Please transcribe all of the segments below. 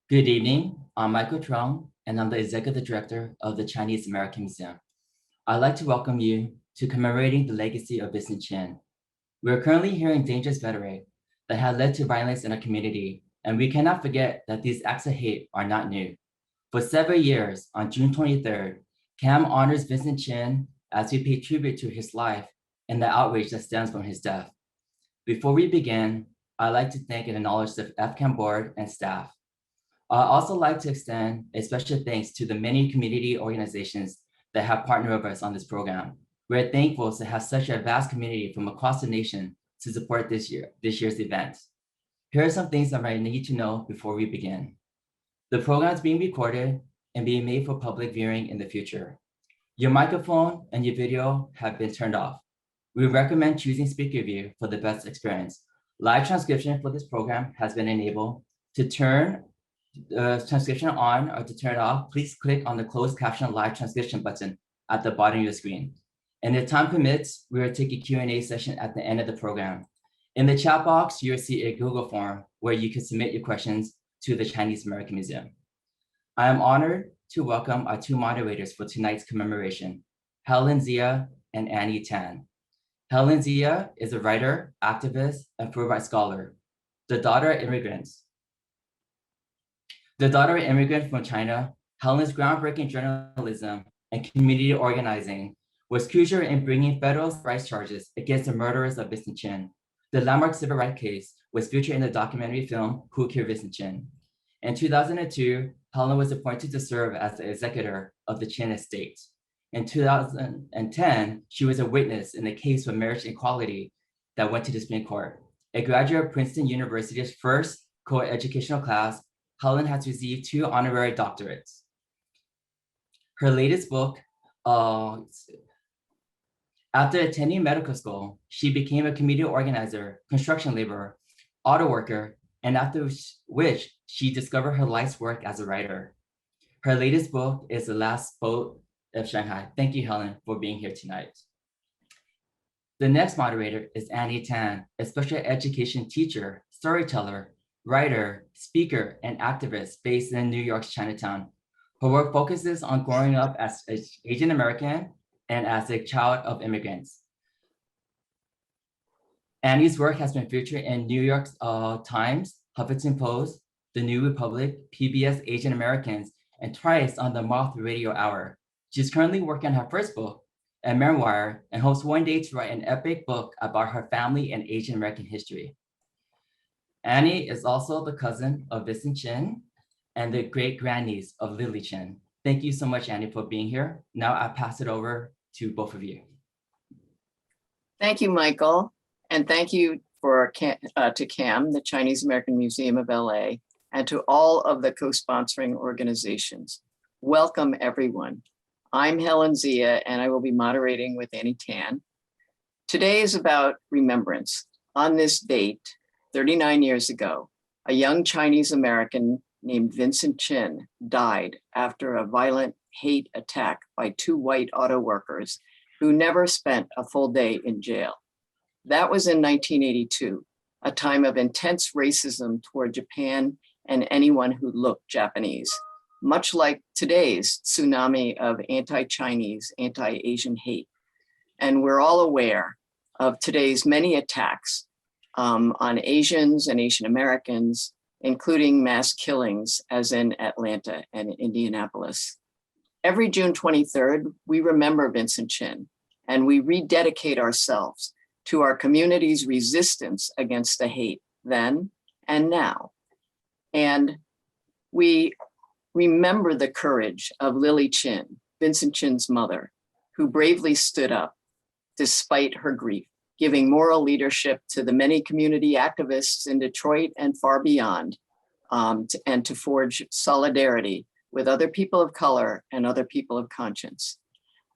Good evening. I'm Michael Trong, and I'm the Executive Director of the Chinese American Museum. I'd like to welcome you to commemorating the legacy of Vincent Chin. We're currently hearing dangerous rhetoric that has led to violence in our community, and we cannot forget that these acts of hate are not new. For several years, on June 23rd, CAM honors Vincent Chin as we pay tribute to his life and the outrage that stems from his death. Before we begin, I'd like to thank and acknowledge the FCAM board and staff. I'd also like to extend a special thanks to the many community organizations that have partnered with us on this program. We're thankful to have such a vast community from across the nation to support this year's event. Here are some things that I need to know before we begin. The program is being recorded and being made for public viewing in the future. Your microphone and your video have been turned off. We recommend choosing speaker view for the best experience. Live transcription for this program has been enabled. To turn transcription on or to turn it off, please click on the closed caption live transcription button at the bottom of your screen. And if time permits, we will take a Q&A session at the end of the program. In the chat box, you'll see a Google form where you can submit your questions to the Chinese American Museum. I am honored to welcome our two moderators for tonight's commemoration, Helen Zia and Annie Tan. Helen Zia is a writer, activist, and Fulbright scholar, the daughter of immigrants. The daughter of an immigrant from China, Helen's groundbreaking journalism and community organizing was crucial in bringing federal rights charges against the murderers of Vincent Chin. The landmark civil rights case was featured in the documentary film Who Killed Vincent Chin. In 2002, Helen was appointed to serve as the executor of the Chin estate. In 2010, she was a witness in the case for marriage equality that went to the Supreme Court. A graduate of Princeton University's first co-educational class, Helen has received 2 honorary doctorates. Her latest book, after attending medical school, she became a community organizer, construction laborer, auto worker, and after which she discovered her life's work as a writer. Her latest book is The Last Boat of Shanghai. Thank you, Helen, for being here tonight. The next moderator is Annie Tan, a special education teacher, storyteller, writer, speaker, and activist based in New York's Chinatown. Her work focuses on growing up as an Asian American and as a child of immigrants. Annie's work has been featured in New York Times, Huffington Post, The New Republic, PBS Asian Americans, and twice on the Moth Radio Hour. She's currently working on her first book, a memoir, and hopes one day to write an epic book about her family and Asian American history. Annie is also the cousin of Vincent Chin and the great-grandniece of Lily Chen. Thank you so much, Annie, for being here. Now I pass it over to both of you. Thank you, Michael. And thank you to CAM, the Chinese American Museum of LA, and to all of the co-sponsoring organizations. Welcome, everyone. I'm Helen Zia, and I will be moderating with Annie Tan. Today is about remembrance. On this date, 39 years ago, a young Chinese American named Vincent Chin died after a violent hate attack by 2 white auto workers who never spent a full day in jail. That was in 1982, a time of intense racism toward Japan and anyone who looked Japanese, much like today's tsunami of anti-Chinese, anti-Asian hate. And we're all aware of today's many attacks on Asians and Asian Americans, including mass killings as in Atlanta and Indianapolis. Every June 23rd, we remember Vincent Chin, and we rededicate ourselves to our community's resistance against the hate then and now. And we remember the courage of Lily Chen, Vincent Chin's mother, who bravely stood up despite her grief, giving moral leadership to the many community activists in Detroit and far beyond, and to forge solidarity with other people of color and other people of conscience.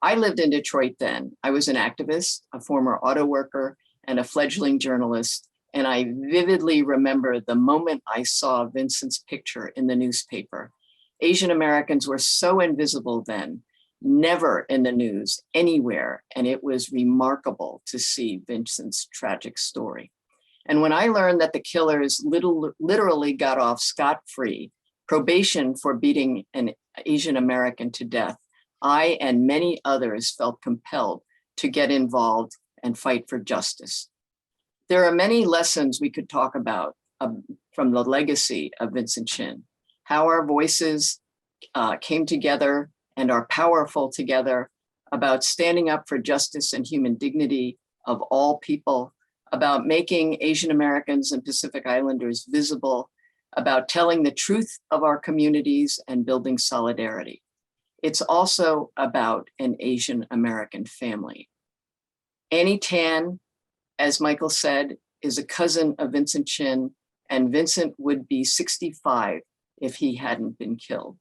I lived in Detroit then. I was an activist, a former auto worker, and a fledgling journalist, and I vividly remember the moment I saw Vincent's picture in the newspaper. Asian Americans were so invisible then, never in the news anywhere, and it was remarkable to see Vincent's tragic story. And when I learned that the killers literally got off scot-free, probation for beating an Asian American to death, I and many others felt compelled to get involved and fight for justice. There are many lessons we could talk about from the legacy of Vincent Chin, how our voices came together and are powerful together, about standing up for justice and human dignity of all people, about making Asian Americans and Pacific Islanders visible, about telling the truth of our communities and building solidarity. It's also about an Asian American family. Annie Tan, as Michael said, is a cousin of Vincent Chin, and Vincent would be 65 if he hadn't been killed.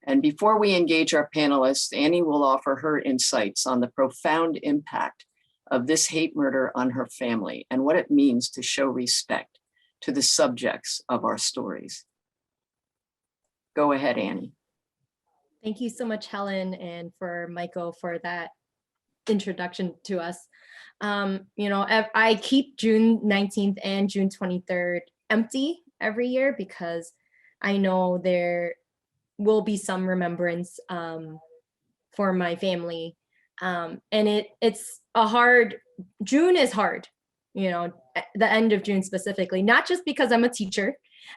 And before we engage our panelists, Annie will offer her insights on the profound impact of this hate murder on her family and what it means to show respect to the subjects of our stories. Go ahead, Annie. Thank you so much, Helen, and for Michael for that introduction to us. I keep June 19th and June 23rd empty every year because I know there will be some remembrance for my family. And it's a hard, June is hard, the end of June specifically, not just because I'm a teacher,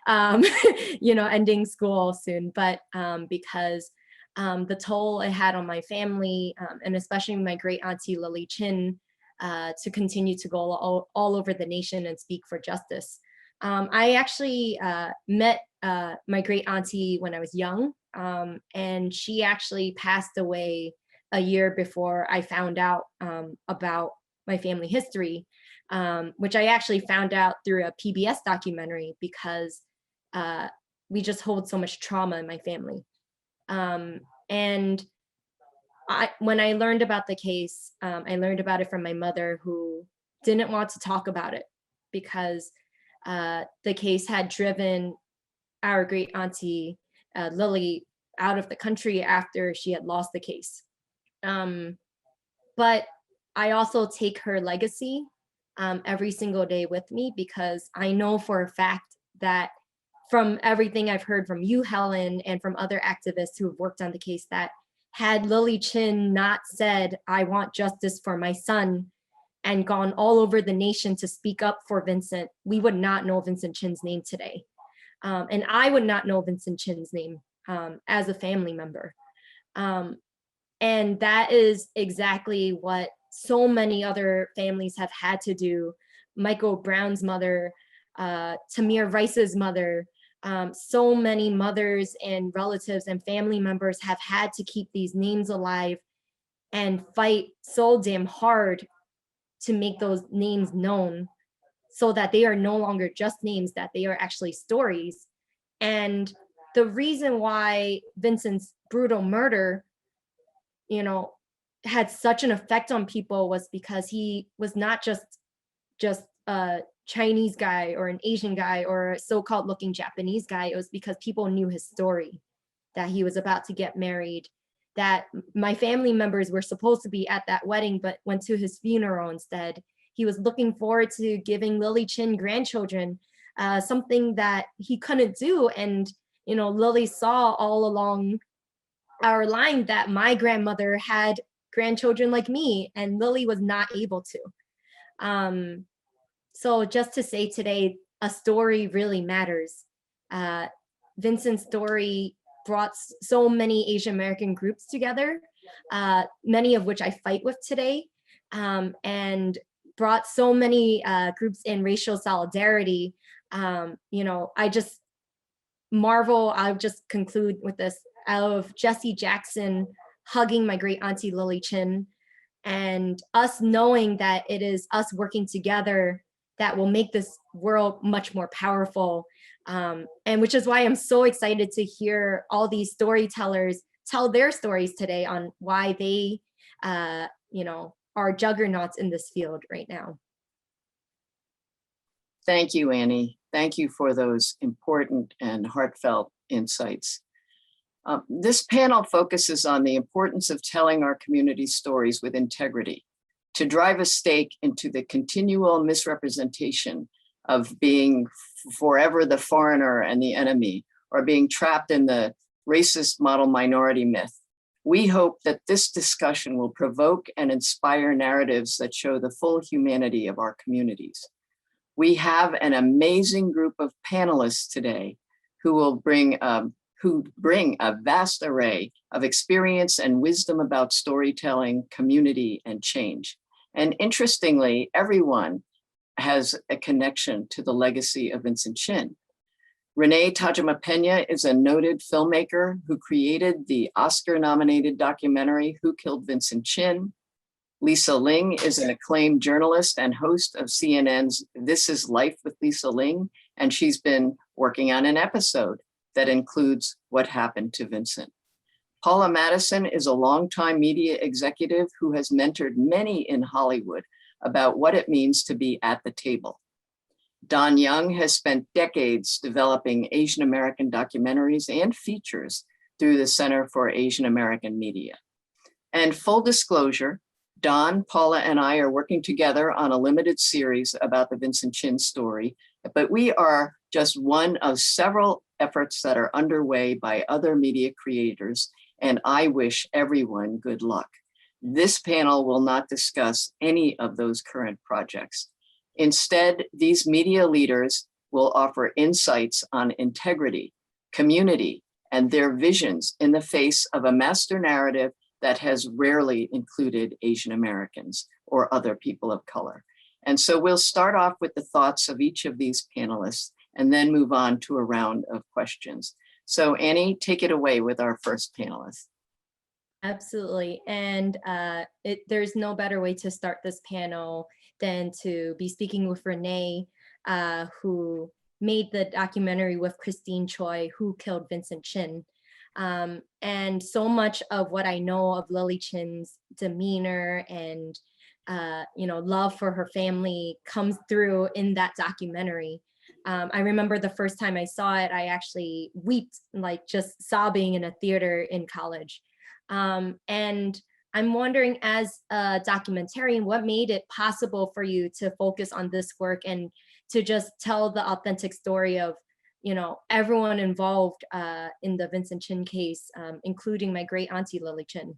ending school soon, but because the toll it had on my family, and especially my great auntie Lily Chin, to continue to go all over the nation and speak for justice. I actually met my great auntie when I was young, and she actually passed away a year before I found out about my family history, which I actually found out through a PBS documentary because we just hold so much trauma in my family. And when I learned about the case, I learned about it from my mother, who didn't want to talk about it because the case had driven our great auntie Lily out of the country after she had lost the case. But I also take her legacy every single day with me because I know for a fact that from everything I've heard from you, Helen, and from other activists who have worked on the case, that had Lily Chin not said, "I want justice for my son," and gone all over the nation to speak up for Vincent, we would not know Vincent Chin's name today. And I would not know Vincent Chin's name as a family member. And that is exactly what so many other families have had to do. Michael Brown's mother, Tamir Rice's mother, so many mothers and relatives and family members have had to keep these names alive and fight so damn hard to make those names known so that they are no longer just names, that they are actually stories. And the reason why Vincent's brutal murder, had such an effect on people was because he was not just a Chinese guy or an Asian guy or a so-called looking Japanese guy. It was because people knew his story, that he was about to get married, that my family members were supposed to be at that wedding, but went to his funeral instead. He was looking forward to giving Lily Chin grandchildren, something that he couldn't do. And, Lily saw all along our line that my grandmother had grandchildren like me, and Lily was not able to. So just to say today, a story really matters. Vincent's story brought so many Asian American groups together, many of which I fight with today, and brought so many groups in racial solidarity. I just marvel, I'll just conclude with this, of Jesse Jackson hugging my great auntie Lily Chin, and us knowing that it is us working together that will make this world much more powerful. And which is why I'm so excited to hear all these storytellers tell their stories today on why they, are juggernauts in this field right now. Thank you, Annie. Thank you for those important and heartfelt insights. This panel focuses on the importance of telling our community stories with integrity to drive a stake into the continual misrepresentation of being forever the foreigner and the enemy, or being trapped in the racist model minority myth. We hope that this discussion will provoke and inspire narratives that show the full humanity of our communities. We have an amazing group of panelists today who bring a vast array of experience and wisdom about storytelling, community, and change. And interestingly, everyone has a connection to the legacy of Vincent Chin. Renee Tajima-Pena is a noted filmmaker who created the Oscar-nominated documentary Who Killed Vincent Chin. Lisa Ling is an acclaimed journalist and host of CNN's This Is Life with Lisa Ling, and she's been working on an episode that includes what happened to Vincent. Paula Madison is a longtime media executive who has mentored many in Hollywood about what it means to be at the table. Don Young has spent decades developing Asian American documentaries and features through the Center for Asian American Media. And full disclosure, Don, Paula, and I are working together on a limited series about the Vincent Chin story, but we are just one of several efforts that are underway by other media creators, and I wish everyone good luck. This panel will not discuss any of those current projects. Instead, these media leaders will offer insights on integrity, community, and their visions in the face of a master narrative that has rarely included Asian Americans or other people of color. And so we'll start off with the thoughts of each of these panelists and then move on to a round of questions. So Annie, take it away with our first panelist. Absolutely. And there's no better way to start this panel than to be speaking with Renee, who made the documentary with Christine Choi, Who Killed Vincent Chin. And so much of what I know of Lily Chin's demeanor and love for her family comes through in that documentary. I remember the first time I saw it, I actually wept, like just sobbing in a theater in college. And I'm wondering, as a documentarian, what made it possible for you to focus on this work and to just tell the authentic story of, everyone involved in the Vincent Chin case, including my great auntie Lily Chin?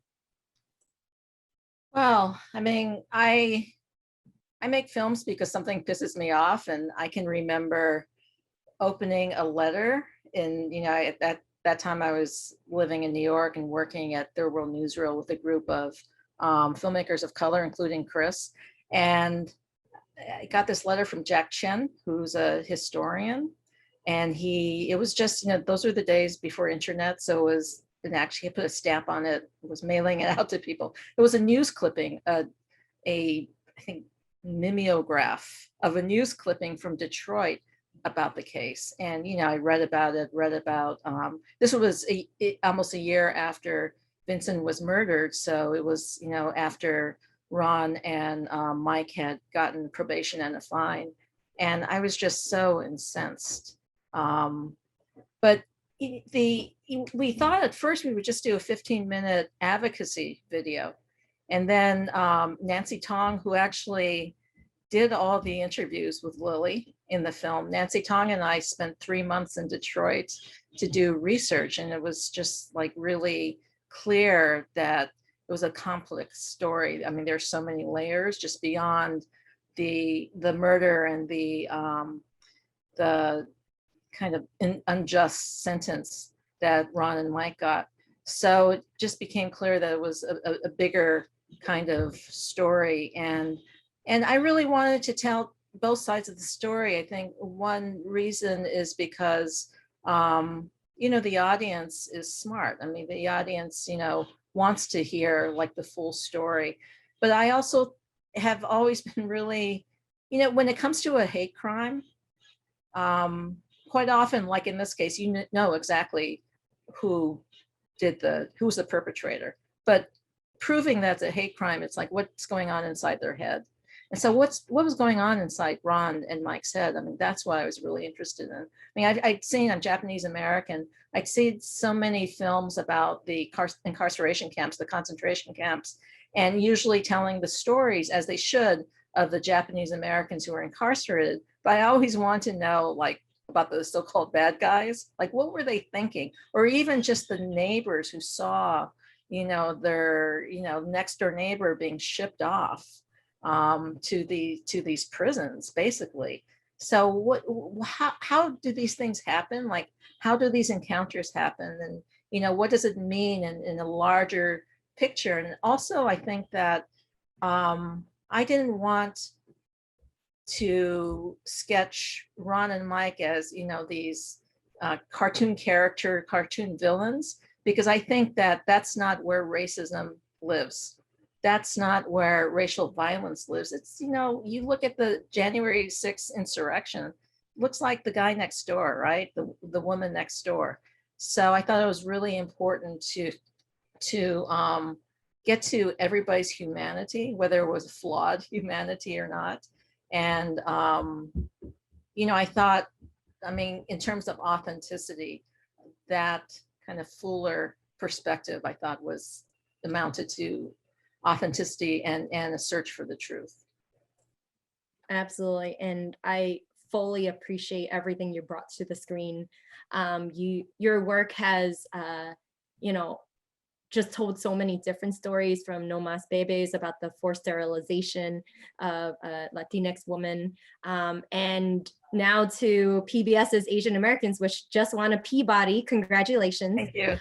Well, I mean, I make films because something pisses me off, and I can remember opening a letter at that time I was living in New York and working at Third World Newsreel with a group of filmmakers of color, including Chris. And I got this letter from Jack Chen, who's a historian. And it was just, those were the days before internet. So and actually put a stamp on it, was mailing it out to people. It was a news clipping, I think, mimeograph of a news clipping from Detroit about the case. And, I read about this was almost a year after Vincent was murdered. So it was, after Ron and Mike had gotten probation and a fine. And I was just so incensed. But we thought at first we would just do a 15-minute advocacy video. And then Nancy Tong, who actually did all the interviews with Lily in the film, Nancy Tong and I spent 3 months in Detroit to do research. And it was just like really clear that it was a complex story. I mean, there's so many layers just beyond the murder and the kind of unjust sentence that Ron and Mike got. So it just became clear that it was a bigger kind of story. And I really wanted to tell both sides of the story. I think one reason is because, the audience is smart. I mean, the audience, wants to hear like the full story. But I also have always been really, when it comes to a hate crime, quite often, like in this case, you know exactly who's the perpetrator. But proving that's a hate crime, it's like what's going on inside their head. And so what was going on inside Ron and Mike's head? I mean, that's what I was really interested in. I mean, I'd seen, I'm Japanese American, I'd seen so many films about the incarceration camps, the concentration camps, and usually telling the stories, as they should, of the Japanese Americans who were incarcerated. But I always want to know, like, about the so-called bad guys. Like, what were they thinking? Or even just the neighbors who saw, their, next door neighbor being shipped off to these prisons, basically. So how do these things happen? Like, how do these encounters happen? And, what does it mean in a larger picture? And also, I think that I didn't want to sketch Ron and Mike as, these cartoon villains, because I think that that's not where racism lives. That's not where racial violence lives. It's, you look at the January 6th insurrection, looks like the guy next door, right? The woman next door. So I thought it was really important to get to everybody's humanity, whether it was flawed humanity or not. And, I thought, in terms of authenticity, that kind of fuller perspective, I thought amounted to authenticity and a search for the truth. Absolutely. And I fully appreciate everything you brought to the screen. Your work has, just told so many different stories, from No Mas Bebes about the forced sterilization of a Latinx woman, and now to PBS's Asian Americans, which just won a Peabody. Congratulations. Thank you.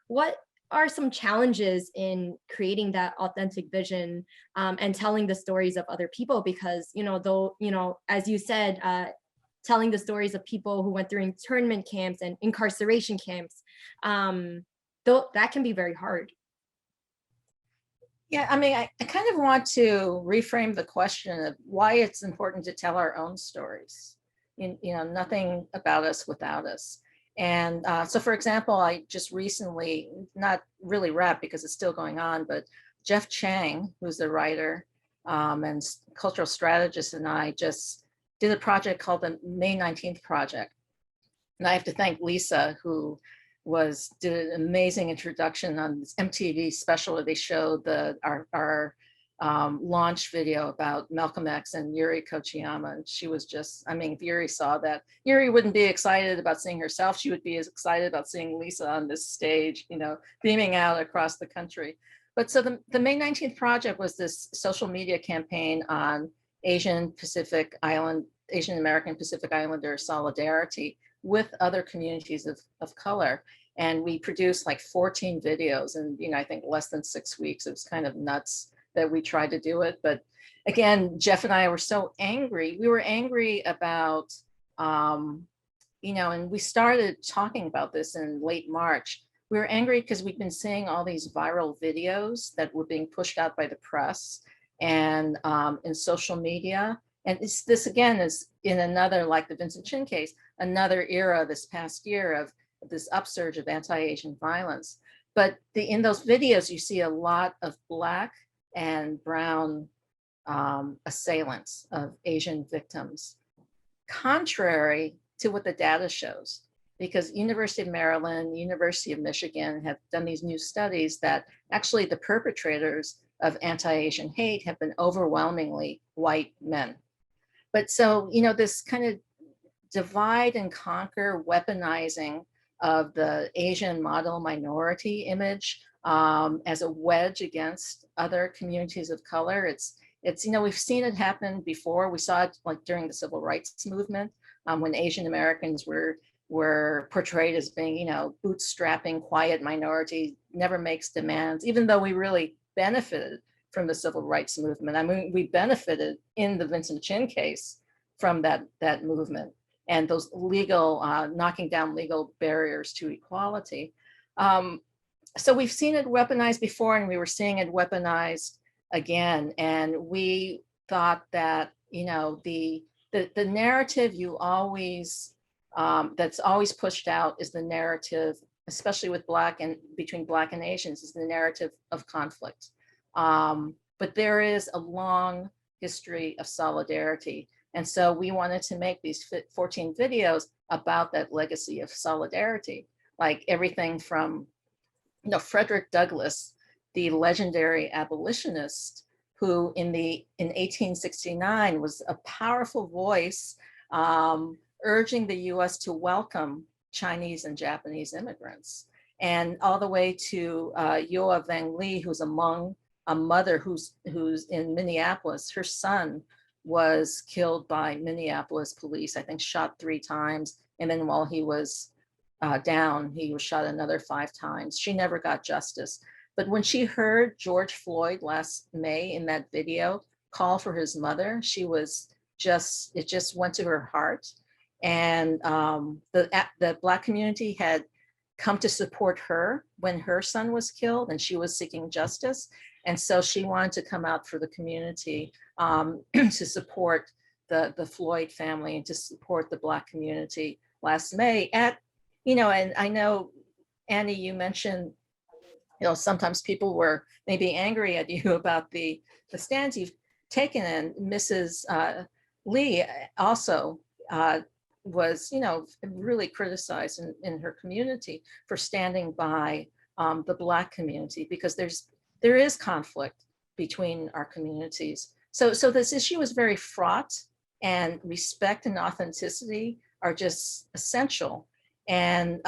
What are some challenges in creating that authentic vision and telling the stories of other people? Because, as you said, telling the stories of people who went through internment camps and incarceration camps, though that can be very hard. Yeah, I kind of want to reframe the question of why it's important to tell our own stories. Nothing about us without us. And so, for example, I just recently, not really rap because it's still going on, but Jeff Chang, who's the writer and cultural strategist, and I just did a project called the May 19th Project. And I have to thank Lisa, who did an amazing introduction on this MTV special where they showed our launch video about Malcolm X and Yuri Kochiyama. And she was just, if Yuri saw that, Yuri wouldn't be excited about seeing herself. She would be as excited about seeing Lisa on this stage, beaming out across the country. But so the May 19th Project was this social media campaign on Asian American Pacific Islander solidarity with other communities of color. And we produced like 14 videos in, I think less than 6 weeks. It was kind of nuts that we tried to do it. But again, Jeff and I were so angry. We were angry about, and we started talking about this in late March. We were angry because we've been seeing all these viral videos that were being pushed out by the press and in social media. And this again is in another, like the Vincent Chin case, another era this past year of this upsurge of anti-Asian violence. But in those videos, you see a lot of Black and brown assailants of Asian victims, contrary to what the data shows. Because University of Maryland, University of Michigan have done these new studies that actually the perpetrators of anti-Asian hate have been overwhelmingly white men. But so, this kind of divide and conquer weaponizing of the Asian model minority image as a wedge against other communities of color. It's we've seen it happen before. We saw it like during the civil rights movement when Asian Americans were portrayed as being, bootstrapping, quiet minority, never makes demands, even though we really benefited from the civil rights movement. We benefited in the Vincent Chin case from that movement and those legal, knocking down legal barriers to equality. So we've seen it weaponized before, and we were seeing it weaponized again. And we thought that, the narrative you always, that's always pushed out is the narrative, especially with between Black and Asians, is the narrative of conflict. But there is a long history of solidarity. And so we wanted to make these 14 videos about that legacy of solidarity, like everything from, Frederick Douglass, the legendary abolitionist, who in 1869 was a powerful voice urging the US to welcome Chinese and Japanese immigrants. And all the way to Yoa Vang Lee, who's a Hmong, a mother who's in Minneapolis. Her son was killed by Minneapolis police, I think shot 3 times. And then while he was down, he was shot another 5 times. She never got justice. But when she heard George Floyd last May in that video call for his mother, she was it just went to her heart. And the Black community had come to support her when her son was killed and she was seeking justice. And so she wanted to come out for the community to support the Floyd family and to support the Black community last May and I know, Annie, you mentioned, sometimes people were maybe angry at you about the stands you've taken, and Mrs. Lee also was, really criticized in her community for standing by the Black community, because there is conflict between our communities. So this issue is very fraught, and respect and authenticity are just essential. And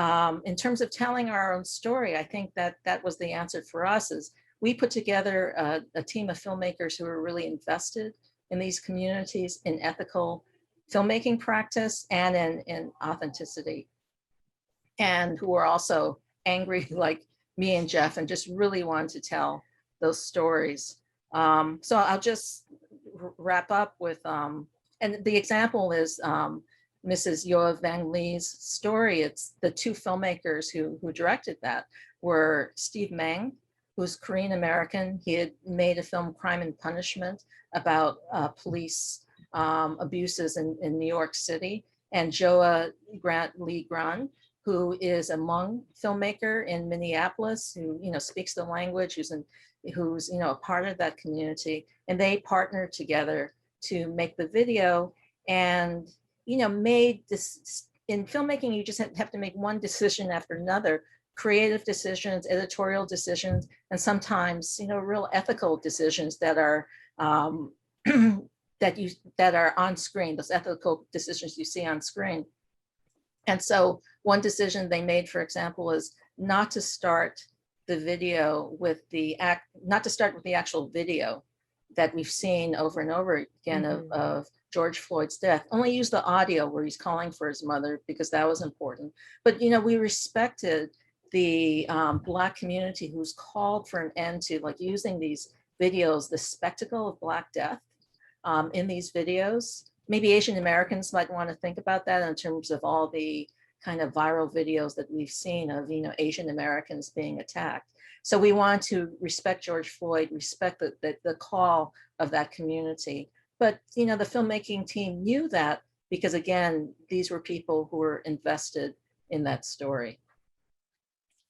in terms of telling our own story, I think that was the answer for us. Is we put together a team of filmmakers who are really invested in these communities, in ethical filmmaking practice and in authenticity, and who are also angry like me and Jeff and just really want to tell those stories. So I'll just wrap up with, and the example is Mrs. Yoa Vang Lee's story. It's the 2 filmmakers who directed that were Steve Mang, who's Korean American. He had made a film, Crime and Punishment, about police abuses in New York City, and Joa Grant Lee Grun, who is a Hmong filmmaker in Minneapolis, who speaks the language, who's a part of that community, and they partnered together to make the video. And made this, in filmmaking, you just have to make one decision after another, creative decisions, editorial decisions, and sometimes, real ethical decisions that are that are on screen, those ethical decisions you see on screen. And so one decision they made, for example, is not to start the video with not to start with the actual video that we've seen over and over again of George Floyd's death. Only use the audio where he's calling for his mother, because that was important. But we respected the Black community who's called for an end to using these videos, the spectacle of Black death in these videos. Maybe Asian Americans might want to think about that in terms of all the kind of viral videos that we've seen of Asian Americans being attacked. So we want to respect George Floyd, respect the call of that community. But the filmmaking team knew that, because again, these were people who were invested in that story.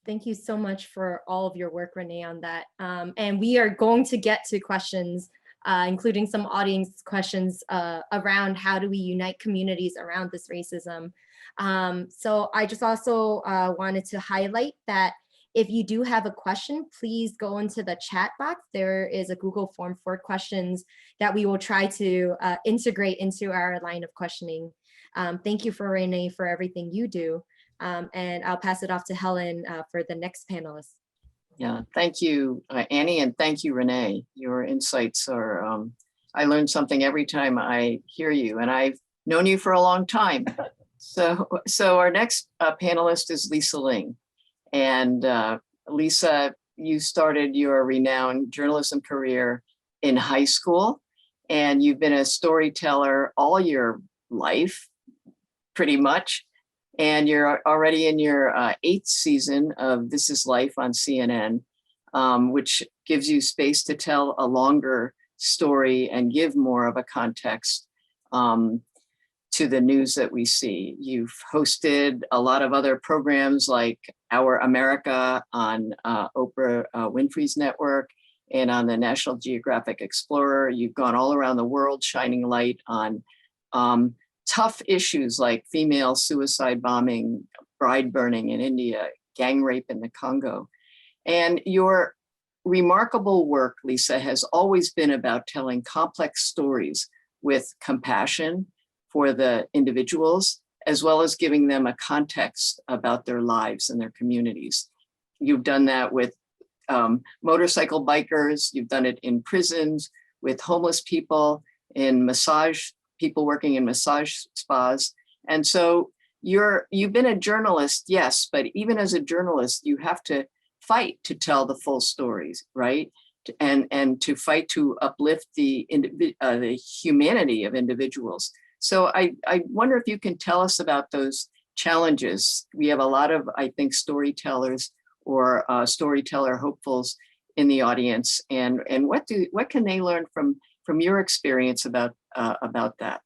Thank you so much for all of your work, Renee, on that. And we are going to get to questions, including some audience questions around how do we unite communities around this racism. So I just also wanted to highlight that if you do have a question, please go into the chat box. There is a Google form for questions that we will try to integrate into our line of questioning. Thank you for Renee for everything you do. And I'll pass it off to Helen for the next panelist. Yeah, thank you, Annie, and thank you, Renee. Your insights are, I learn something every time I hear you, and I've known you for a long time. So our next panelist is Lisa Ling. And Lisa, you started your renowned journalism career in high school, and you've been a storyteller all your life, pretty much. And you're already in your 8th season of This Is Life on CNN, which gives you space to tell a longer story and give more of a context to the news that we see. You've hosted a lot of other programs like Our America on Oprah Winfrey's network and on the National Geographic Explorer. You've gone all around the world shining light on tough issues like female suicide bombing, bride burning in India, gang rape in the Congo. And your remarkable work, Lisa, has always been about telling complex stories with compassion for the individuals, as well as giving them a context about their lives and their communities. You've done that with motorcycle bikers, you've done it in prisons, with homeless people, in people working in massage spas. And so you've been a journalist, yes, but even as a journalist, you have to fight to tell the full stories, right? And to fight to uplift the humanity of individuals. So I wonder if you can tell us about those challenges. We have a lot of, I think, storytellers or storyteller hopefuls in the audience, and what can they learn from your experience about that?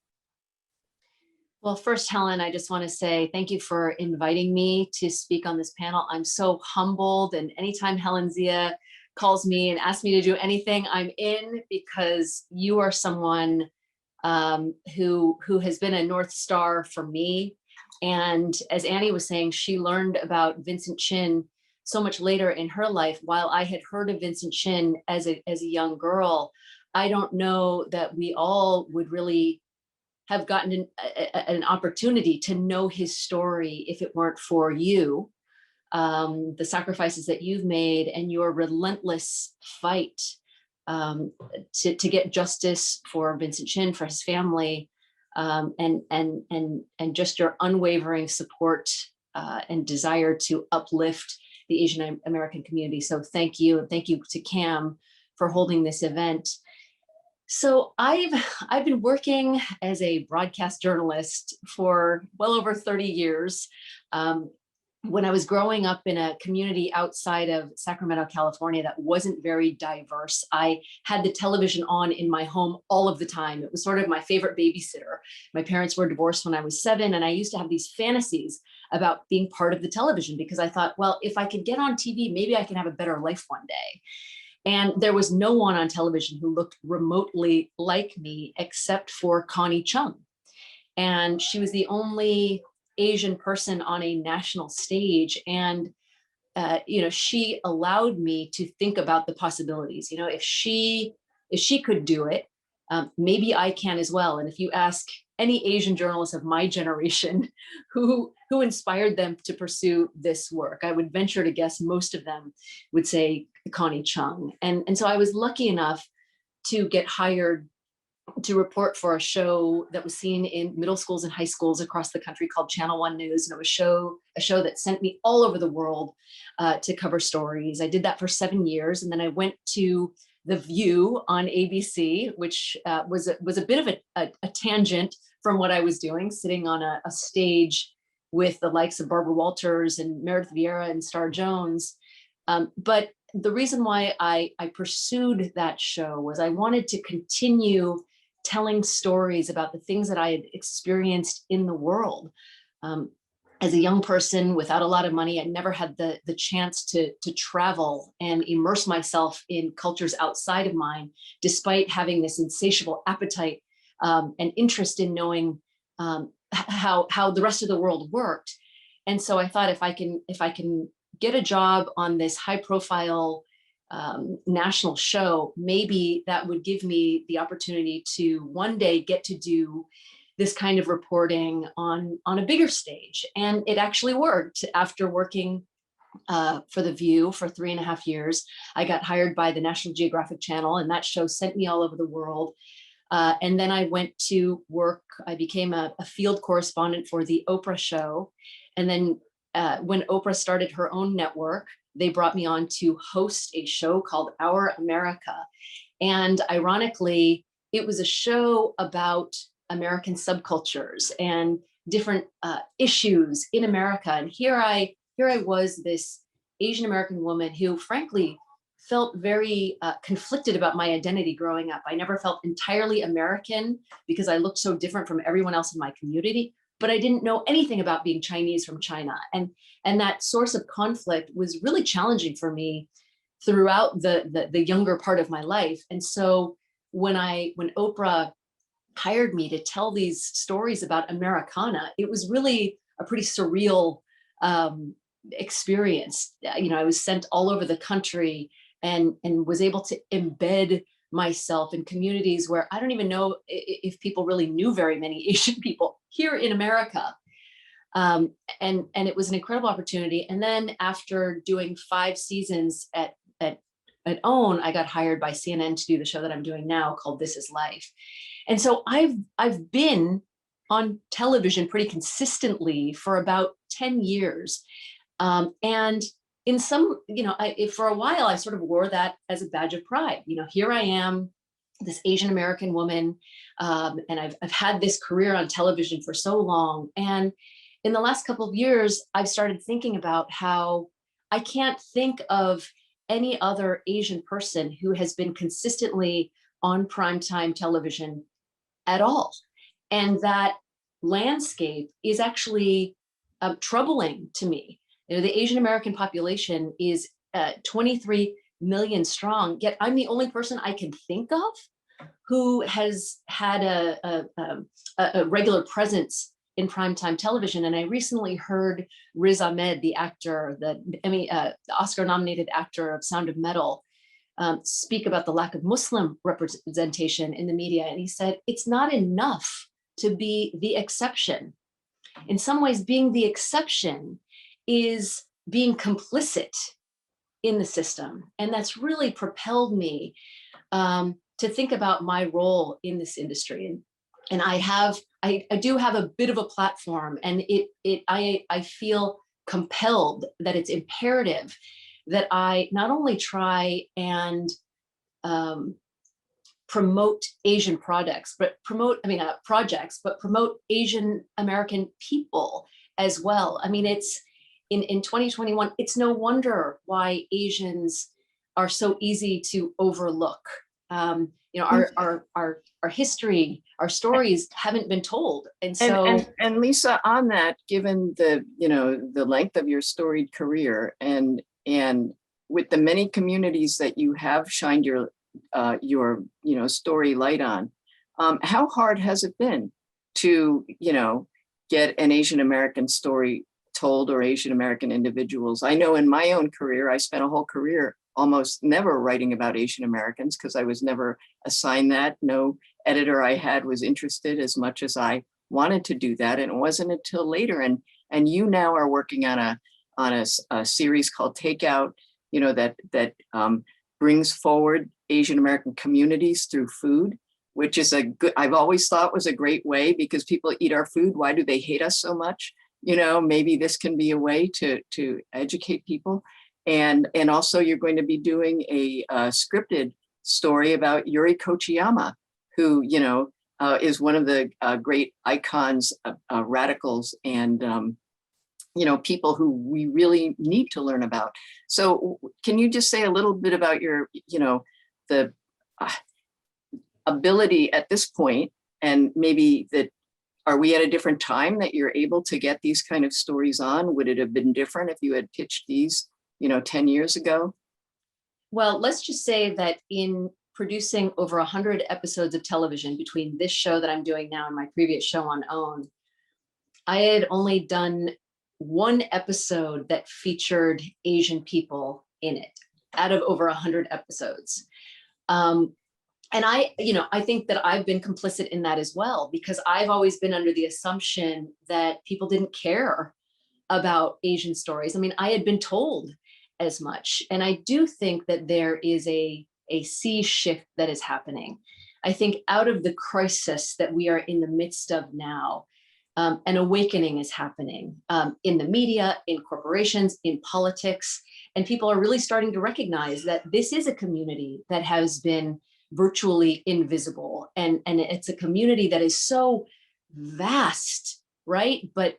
Well, first, Helen, I just want to say thank you for inviting me to speak on this panel. I'm so humbled, and anytime Helen Zia calls me and asks me to do anything, I'm in, because you are someone who has been a North Star for me. And as Annie was saying, she learned about Vincent Chin so much later in her life. While I had heard of Vincent Chin as a young girl, I don't know that we all would really have gotten an opportunity to know his story if it weren't for you, the sacrifices that you've made and your relentless fight to get justice for Vincent Chin, for his family, and just your unwavering support and desire to uplift the Asian American community. So thank you, and thank you to CAM for holding this event. So I've been working as a broadcast journalist for well over 30 years. When I was growing up in a community outside of Sacramento, California, that wasn't very diverse, I had the television on in my home all of the time. It was sort of my favorite babysitter. My parents were divorced when I was 7, and I used to have these fantasies about being part of the television, because I thought, well, if I could get on TV, maybe I can have a better life one day. And there was no one on television who looked remotely like me except for Connie Chung. And she was the only Asian person on a national stage. And, she allowed me to think about the possibilities. If she could do it, maybe I can as well. And if you ask any Asian journalist of my generation who inspired them to pursue this work, I would venture to guess most of them would say Connie Chung. And so I was lucky enough to get hired to report for a show that was seen in middle schools and high schools across the country called Channel One News. And it was a show that sent me all over the world to cover stories. I did that for 7 years. And then I went to The View on ABC, which was a bit of a tangent from what I was doing, sitting on a stage with the likes of Barbara Walters and Meredith Vieira and Star Jones. But the reason why I pursued that show was I wanted to continue telling stories about the things that I had experienced in the world. As a young person without a lot of money, I never had the chance to travel and immerse myself in cultures outside of mine, despite having this insatiable appetite and interest in knowing how the rest of the world worked. And so I thought, if I can get a job on this high profile national show, maybe that would give me the opportunity to one day get to do this kind of reporting on a bigger stage. And it actually worked. After working for The View for 3.5 years, I got hired by the National Geographic Channel, and that show sent me all over the world. And then I went to work, I became a field correspondent for the Oprah show. And then when Oprah started her own network, they brought me on to host a show called Our America. And ironically, it was a show about American subcultures and different issues in America. And here I was, this Asian American woman who frankly felt very conflicted about my identity growing up. I never felt entirely American because I looked so different from everyone else in my community, but I didn't know anything about being Chinese from China. And that source of conflict was really challenging for me throughout the younger part of my life. And so when Oprah hired me to tell these stories about Americana, it was really a pretty surreal experience. I was sent all over the country and was able to embed myself in communities where I don't even know if people really knew very many Asian people here in America. And it was an incredible opportunity. And then after doing 5 seasons at OWN, I got hired by CNN to do the show that I'm doing now called This Is Life. And so I've been on television pretty consistently for about 10 years. And in some, for a while, I sort of wore that as a badge of pride. Here I am, this Asian American woman, and I've had this career on television for so long. And in the last couple of years, I've started thinking about how I can't think of any other Asian person who has been consistently on primetime television at all. And that landscape is actually troubling to me. The Asian American population is 23 million strong, yet I'm the only person I can think of who has had a regular presence in primetime television. And I recently heard Riz Ahmed, the actor, the Oscar-nominated actor of Sound of Metal, speak about the lack of Muslim representation in the media. And he said, it's not enough to be the exception. In some ways, being the exception is being complicit in the system. And that's really propelled me to think about my role in this industry. And I do have a bit of a platform, and I feel compelled that it's imperative that I not only try and promote Asian projects, but promote Asian American people as well. I mean, it's in 2021, it's no wonder why Asians are so easy to overlook. Our history, our stories haven't been told. And so and Lisa, on that, given the length of your storied career and with the many communities that you have shined your story light on, how hard has it been to get an Asian American story told, or Asian American individuals? I know in my own career, I spent a whole career almost never writing about Asian Americans because I was never assigned that. No editor I had was interested as much as I wanted to do that. And it wasn't until later. And you now are working on a series called Takeout, that brings forward Asian American communities through food, which is I've always thought was a great way, because people eat our food. Why do they hate us so much? Maybe this can be a way to educate people. And also you're going to be doing a scripted story about Yuri Kochiyama, who, is one of the great icons, radicals, and, people who we really need to learn about. So can you just say a little bit about your, the ability at this point, and maybe that, are we at a different time that you're able to get these kind of stories on? Would it have been different if you had pitched these 10 years ago? Well, let's just say that in producing over 100 episodes of television between this show that I'm doing now and my previous show on OWN, I had only done one episode that featured Asian people in it out of over 100 episodes. And I think that I've been complicit in that as well, because I've always been under the assumption that people didn't care about Asian stories. I mean, I had been told as much. And I do think that there is a sea shift that is happening. I think out of the crisis that we are in the midst of now, an awakening is happening in the media, in corporations, in politics, and people are really starting to recognize that this is a community that has been virtually invisible, and it's a community that is so vast, right? But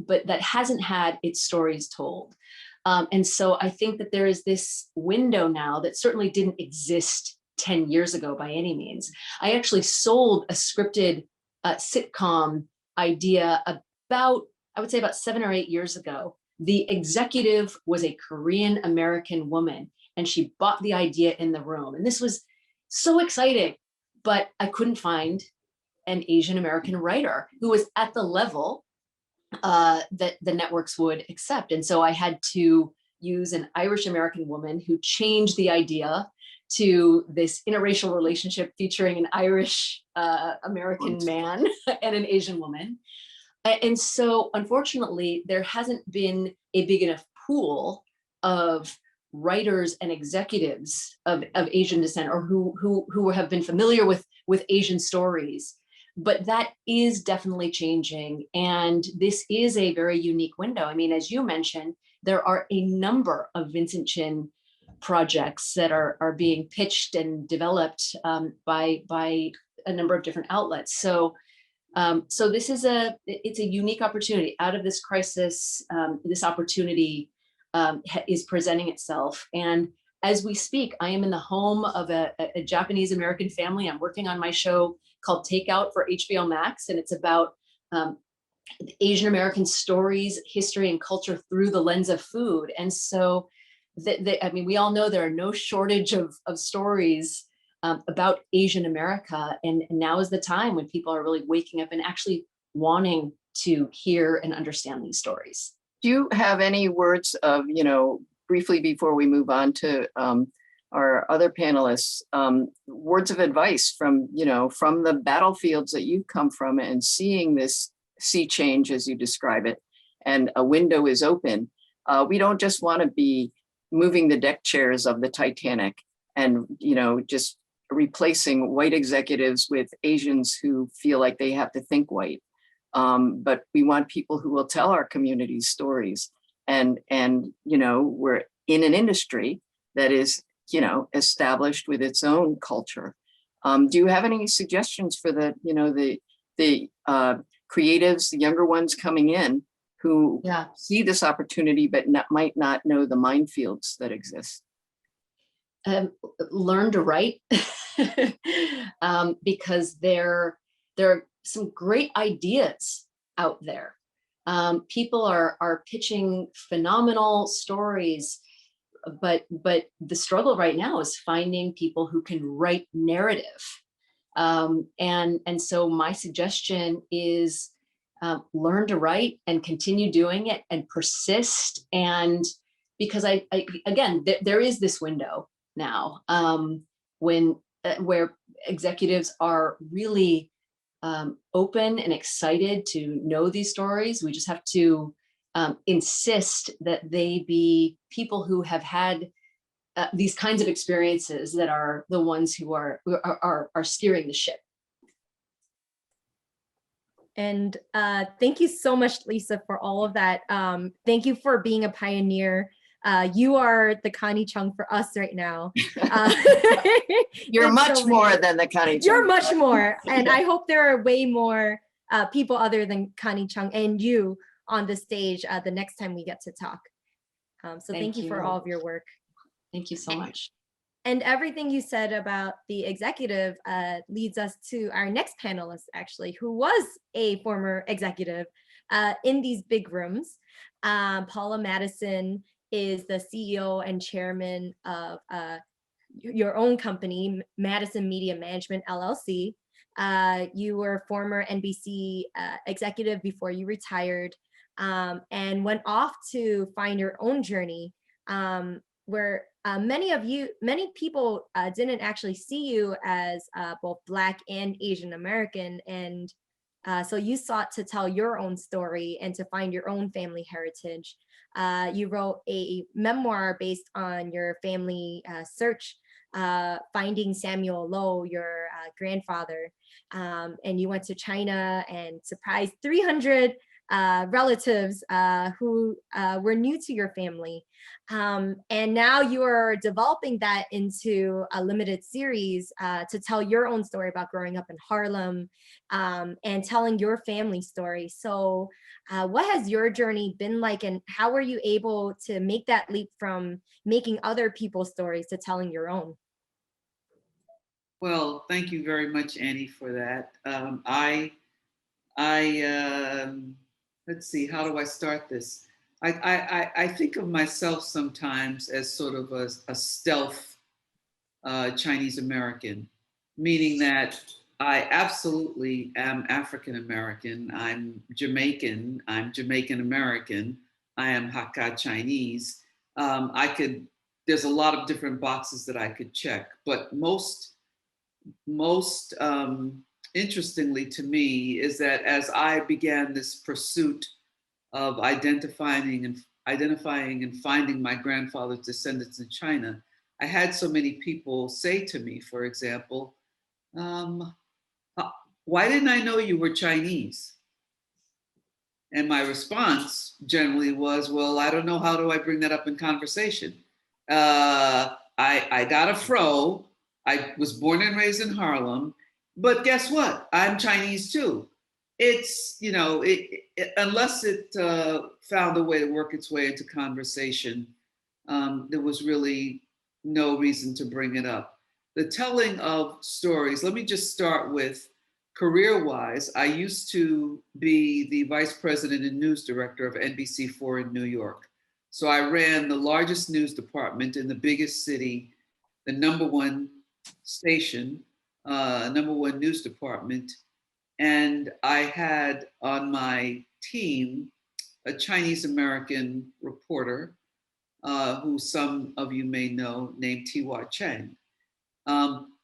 that hasn't had its stories told. And so I think that there is this window now that certainly didn't exist 10 years ago by any means. I actually sold a scripted sitcom idea about, I would say about 7 or 8 years ago. The executive was a Korean American woman, and she bought the idea in the room. And this was so exciting, but I couldn't find an Asian American writer who was at the level that the networks would accept. And so I had to use an Irish American woman who changed the idea to this interracial relationship featuring an Irish American man and an Asian woman. And so unfortunately, there hasn't been a big enough pool of writers and executives of Asian descent, or who have been familiar with Asian stories. But that is definitely changing. And this is a very unique window. I mean, as you mentioned, there are a number of Vincent Chin projects that are being pitched and developed by a number of different outlets. So this is it's a unique opportunity. Out of this crisis, this opportunity is presenting itself. And as we speak, I am in the home of a Japanese American family. I'm working on my show called Takeout for HBO Max, and it's about Asian American stories, history, and culture through the lens of food. And so, I mean, we all know there are no shortage of stories about Asian America, and now is the time when people are really waking up and actually wanting to hear and understand these stories. Do you have any words of, briefly before we move on to our other panelists, words of advice from the battlefields that you've come from and seeing this sea change as you describe it, and a window is open. We don't just want to be moving the deck chairs of the Titanic and, just replacing white executives with Asians who feel like they have to think white. But we want people who will tell our community's stories. And we're in an industry that is, established with its own culture. Do you have any suggestions for the creatives, the younger ones coming in who see this opportunity, but might not know the minefields that exist? Learn to write because there are some great ideas out there. People are pitching phenomenal stories, but the struggle right now is finding people who can write narrative. And so my suggestion is learn to write and continue doing it and persist. And because again, there is this window now where executives are really open and excited to know these stories. We just have to insist that they be people who have had these kinds of experiences that are the ones who are steering the ship. And thank you so much, Lisa, for all of that. Thank you for being a pioneer. You are the Connie Chung for us right now. You're much more than the Connie Chung. You're much more. And I hope there are way more people other than Connie Chung and you on the stage the next time we get to talk. So thank you for all of your work. Thank you so much. And everything you said about the executive leads us to our next panelist, actually, who was a former executive in these big rooms. Paula Madison is the CEO and chairman of your own company, Madison Media Management LLC. You were former NBC executive before you retired, and went off to find your own journey, where many people didn't actually see you as both Black and Asian American, and so you sought to tell your own story and to find your own family heritage. You wrote a memoir based on your family search, finding Samuel Lowe, your grandfather, and you went to China and surprised 300 relatives who were new to your family. And now you are developing that into a limited series to tell your own story about growing up in Harlem and telling your family story. So what has your journey been like, and how were you able to make that leap from making other people's stories to telling your own? Well, thank you very much, Annie, for that. Let's see, how do I start this? I think of myself sometimes as sort of a stealth Chinese American, meaning that I absolutely am African American. I'm Jamaican. I'm Jamaican American. I am Hakka Chinese. there's a lot of different boxes that I could check, but most interestingly to me is that as I began this pursuit of identifying and finding my grandfather's descendants in China, I had so many people say to me, for example, why didn't I know you were Chinese? And my response generally was, well, I don't know, how do I bring that up in conversation? I got a fro. I was born and raised in Harlem, but guess what? I'm Chinese too. It's, you know, unless it found a way to work its way into conversation, there was really no reason to bring it up. The telling of stories, let me just start with career-wise. I used to be the vice president and news director of NBC4 in New York. So I ran the largest news department in the biggest city, the #1 station, #1 news department. And I had on my team a Chinese American reporter who some of you may know, named Tiwa Chen.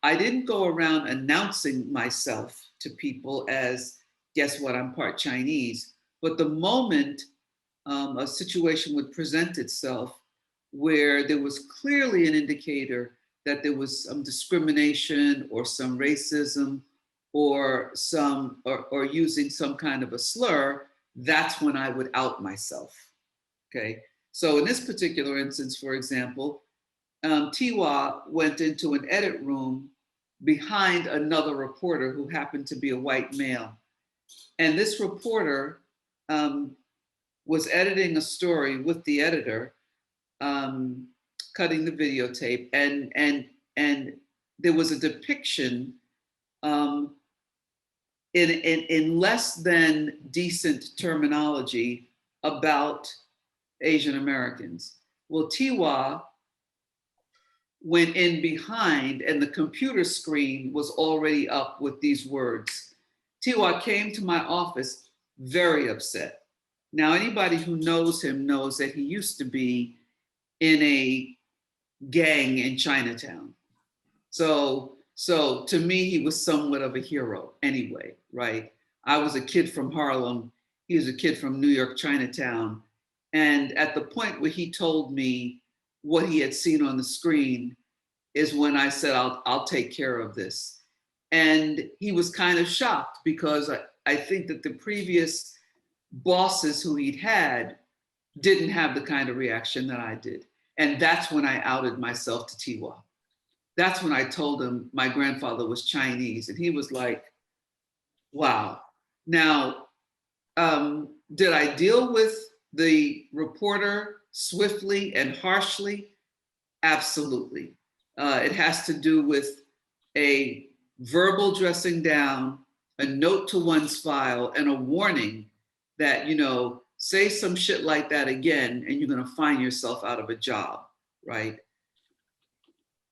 I didn't go around announcing myself to people as, guess what, I'm part Chinese. But the moment a situation would present itself where there was clearly an indicator that there was some discrimination or some racism or using some kind of a slur, that's when I would out myself. Okay. So in this particular instance, for example, Tiwa went into an edit room behind another reporter who happened to be a white male. And this reporter was editing a story with the editor, cutting the videotape, and there was a depiction in less than decent terminology about Asian Americans. Well, Tiwa went in behind and the computer screen was already up with these words. Tiwa came to my office very upset. Now, anybody who knows him knows that he used to be in a gang in Chinatown. So to me, he was somewhat of a hero anyway, right? I was a kid from Harlem. He was a kid from New York, Chinatown. And at the point where he told me what he had seen on the screen is when I said, I'll take care of this. And he was kind of shocked because I think that the previous bosses who he'd had didn't have the kind of reaction that I did. And that's when I outed myself to Tiwa. That's when I told him my grandfather was Chinese. And he was like, wow. Now, did I deal with the reporter swiftly and harshly? Absolutely. It has to do with a verbal dressing down, a note to one's file, and a warning that, you know, say some shit like that again and you're gonna find yourself out of a job, right?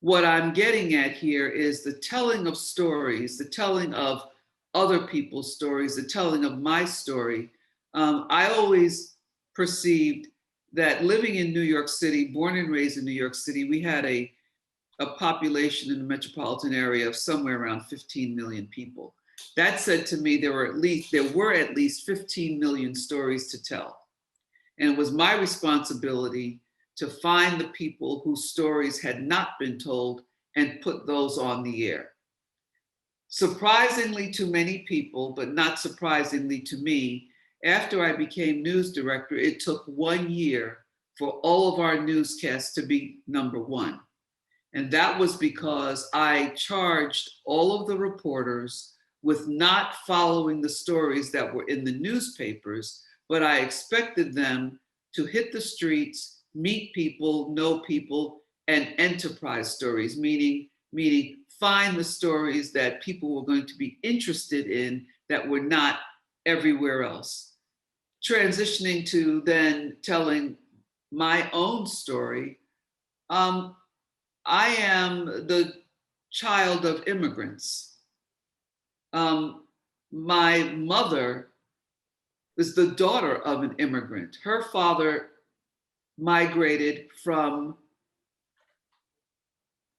What I'm getting at here is the telling of stories, the telling of other people's stories, the telling of my story. I always perceived that living in New York City, born and raised in New York City, we had a population in the metropolitan area of somewhere around 15 million people. That said to me, there were at least 15 million stories to tell. And it was my responsibility to find the people whose stories had not been told and put those on the air. Surprisingly to many people, but not surprisingly to me, after I became news director, it took 1 year for all of our newscasts to be #1. And that was because I charged all of the reporters with not following the stories that were in the newspapers, but I expected them to hit the streets, meet people, know people, and enterprise stories, meaning find the stories that people were going to be interested in that were not everywhere else. Transitioning to then telling my own story, I am the child of immigrants. My mother was the daughter of an immigrant. Her father migrated from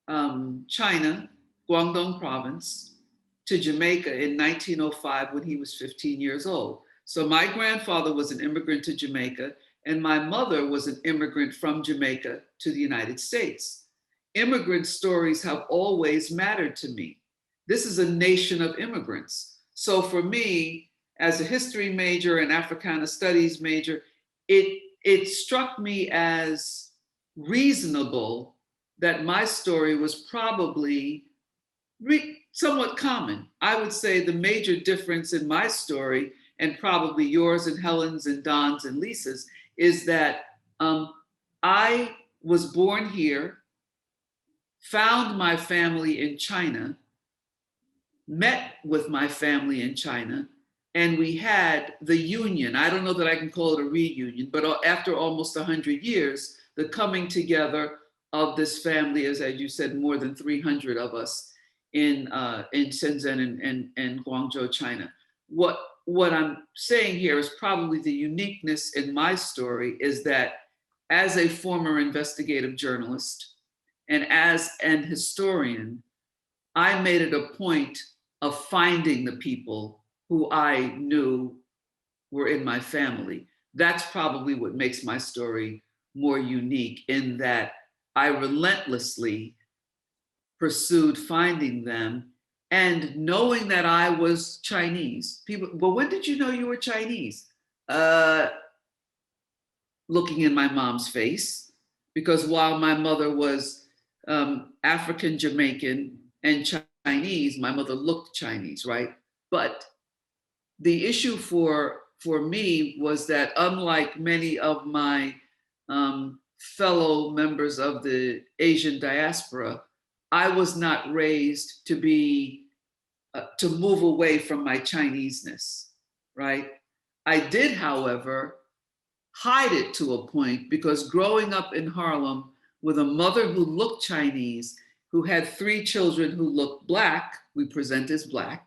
China, Guangdong province, to Jamaica in 1905 when he was 15 years old. So my grandfather was an immigrant to Jamaica, and my mother was an immigrant from Jamaica to the United States. Immigrant stories have always mattered to me. This is a nation of immigrants. So for me, as a history major and Africana studies major, it struck me as reasonable that my story was probably somewhat common. I would say the major difference in my story, and probably yours and Helen's and Don's and Lisa's, is that I was born here, found my family in China, met with my family in China, and we had the union. I don't know that I can call it a reunion, but after almost 100 years, the coming together of this family, as you said, more than 300 of us in Shenzhen and Guangzhou, China. What I'm saying here is probably the uniqueness in my story is that as a former investigative journalist and as an historian, I made it a point of finding the people who I knew were in my family. That's probably what makes my story more unique, in that I relentlessly pursued finding them and knowing that I was Chinese. People, well, when did you know you were Chinese? Looking in my mom's face, because while my mother was African Jamaican and Chinese, my mother looked Chinese, right? But the issue for me was that, unlike many of my fellow members of the Asian diaspora, I was not raised to be, to move away from my Chineseness, right? I did, however, hide it to a point, because growing up in Harlem with a mother who looked Chinese, who had 3 children who looked Black, we present as Black,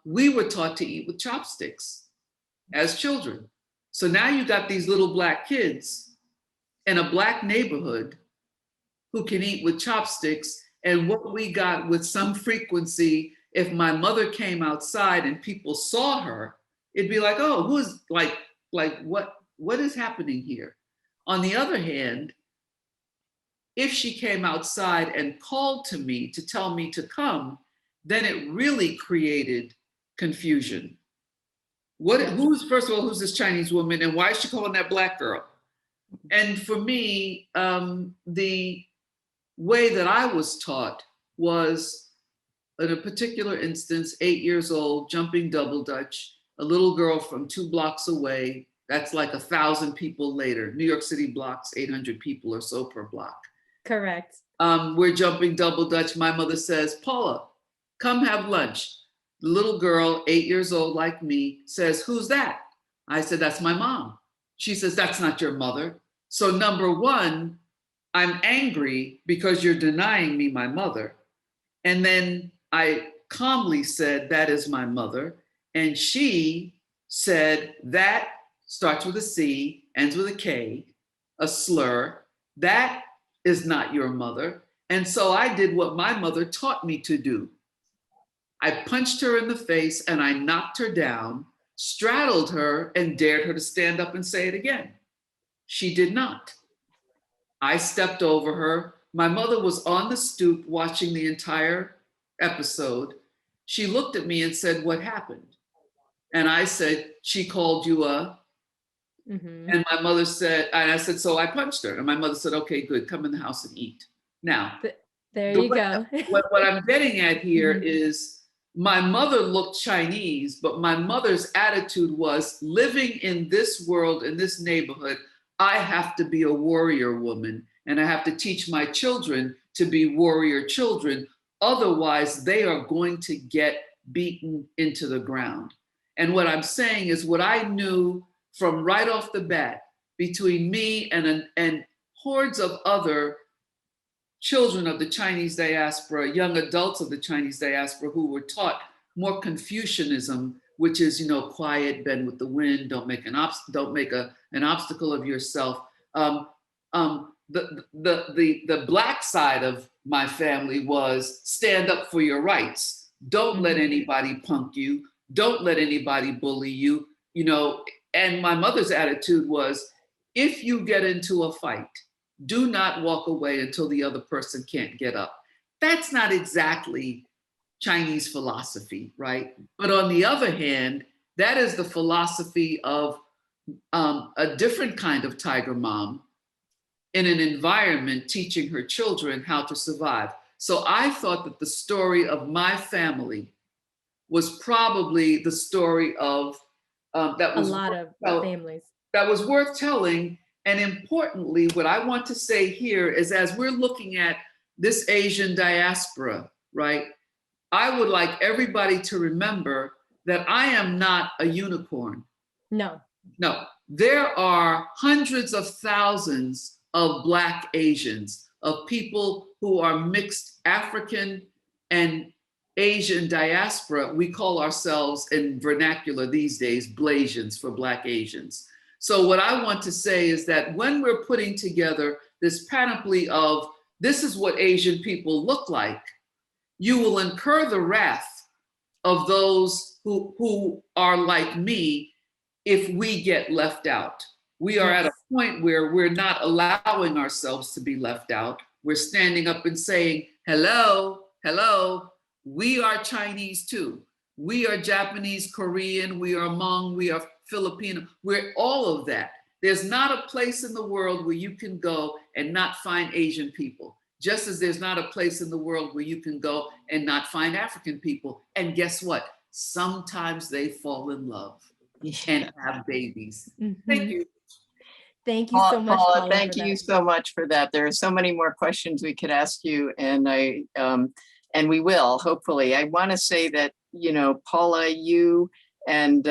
we were taught to eat with chopsticks as children. So now you got these little Black kids in a Black neighborhood who can eat with chopsticks. And what we got with some frequency, if my mother came outside and people saw her, it'd be like, oh, who's like what is happening here? On the other hand, if she came outside and called to me to tell me to come, then it really created confusion. First of all, who's this Chinese woman, and why is she calling that Black girl? And for me, the way that I was taught was, in a particular instance, 8 years old, jumping double dutch, a little girl from 2 blocks away, that's like 1,000 people later. New York City blocks, 800 people or so per block. Correct. We're jumping double dutch. My mother says, Paula, come have lunch. The little girl, 8 years old like me, says, who's that? I said, that's my mom. She says, that's not your mother. So number one, I'm angry because you're denying me my mother. And then I calmly said, that is my mother. And she said, that starts with a C, ends with a K, a slur. That is not your mother. And so I did what my mother taught me to do. I punched her in the face and I knocked her down, straddled her, and dared her to stand up and say it again. She did not. I stepped over her. My mother was on the stoop watching the entire episode. She looked at me and said, what happened? And I said, she called you a... Mm-hmm. And my mother said, and I said, so I punched her. And my mother said, okay, good, come in the house and eat. Now, there you go. what I'm getting at here mm-hmm. is, my mother looked Chinese, but my mother's attitude was, living in this world, in this neighborhood, I have to be a warrior woman, and I have to teach my children to be warrior children. Otherwise, they are going to get beaten into the ground. And what I'm saying is, what I knew from right off the bat, between me and hordes of other children of the Chinese diaspora, young adults of the Chinese diaspora, who were taught more Confucianism, which is, quiet, bend with the wind, don't make an obstacle of yourself. The Black side of my family was stand up for your rights. Don't let anybody punk you. Don't let anybody bully you, you know. And my mother's attitude was, if you get into a fight, do not walk away until the other person can't get up. That's not exactly Chinese philosophy, right? But on the other hand, that is the philosophy of a different kind of tiger mom in an environment teaching her children how to survive. So I thought that the story of my family was probably the story of that was a lot of families. That was worth telling. And importantly, what I want to say here is, as we're looking at this Asian diaspora, right? I would like everybody to remember that I am not a unicorn. No. No, there are hundreds of thousands of Black Asians, of people who are mixed African and Asian diaspora. We call ourselves in vernacular these days, Blasians for Black Asians. So what I want to say is that when we're putting together this panoply of this is what Asian people look like, you will incur the wrath of those who are like me if we get left out. We are at a point where we're not allowing ourselves to be left out. We're standing up and saying, hello, hello, we are Chinese too. We are Japanese, Korean, we are Hmong, we are Filipino, we're all of that. There's not a place in the world where you can go and not find Asian people. Just as there's not a place in the world where you can go and not find African people. And guess what? Sometimes they fall in love and have babies. Thank you. Thank you so much, Paula. Paula, Thank you so much for that. There are so many more questions we could ask you, and we will, hopefully. I want to say that, you know, Paula, you and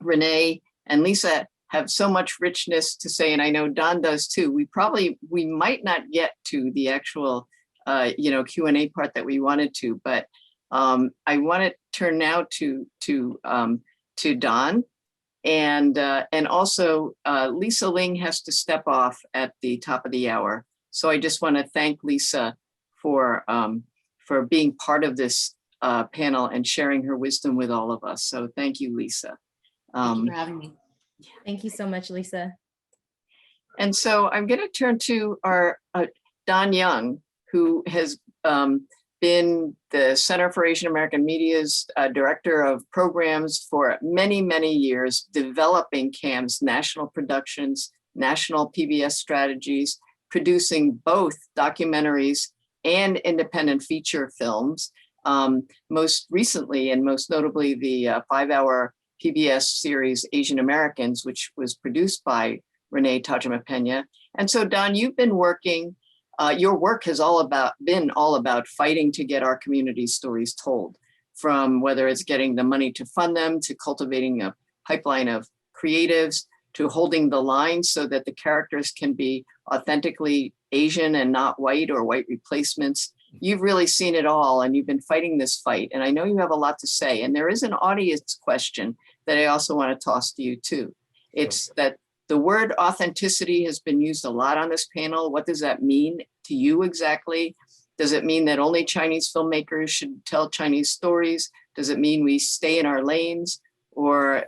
Renee and Lisa have so much richness to say, and I know Don does too. We might not get to the actual, Q&A part that we wanted to, but I want to turn now to Don, and also Lisa Ling has to step off at the top of the hour. So I just want to thank Lisa for being part of this panel and sharing her wisdom with all of us. So thank you, Lisa. Thank you for having me. Thank you so much, Lisa. And so I'm going to turn to our Don Young, who has been the Center for Asian American Media's director of programs for many, many years, developing CAM's national productions, national PBS strategies, producing both documentaries and independent feature films. Most recently, and most notably, the 5-hour PBS series Asian Americans, which was produced by Renee Tajima-Pena. And so, Don, you've been working, your work has been all about fighting to get our community stories told, from whether it's getting the money to fund them, to cultivating a pipeline of creatives, to holding the line so that the characters can be authentically Asian and not white or white replacements. You've really seen it all, and you've been fighting this fight. And I know you have a lot to say. And there is an audience question that I also want to toss to you too. It's that the word authenticity has been used a lot on this panel. What does that mean to you exactly? Does it mean that only Chinese filmmakers should tell Chinese stories? Does it mean we stay in our lanes, or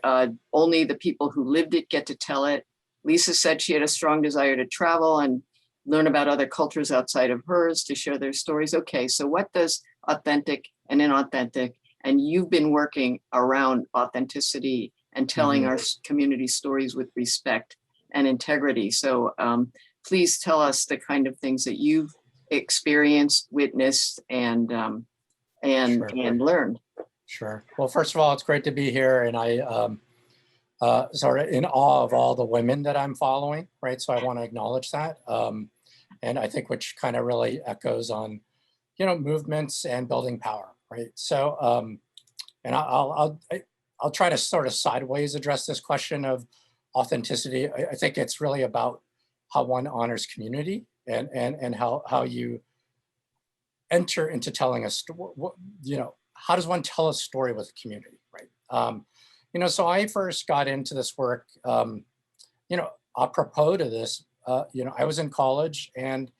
only the people who lived it get to tell it? Lisa said she had a strong desire to travel and learn about other cultures outside of hers to share their stories. Okay, so what does authentic and inauthentic? And you've been working around authenticity and telling our community stories with respect and integrity. So please tell us the kind of things that you've experienced, witnessed, and learned. Sure. Well, first of all, it's great to be here, and I sort of in awe of all the women that I'm following, right? So I want to acknowledge that, and I think which kind of really echoes on, movements and building power, right? So, and I'll try to sort of sideways address this question of authenticity. I think it's really about how one honors community and how you enter into telling a story. How does one tell a story with a community, right? So I first got into this work, apropos to this I was in college, and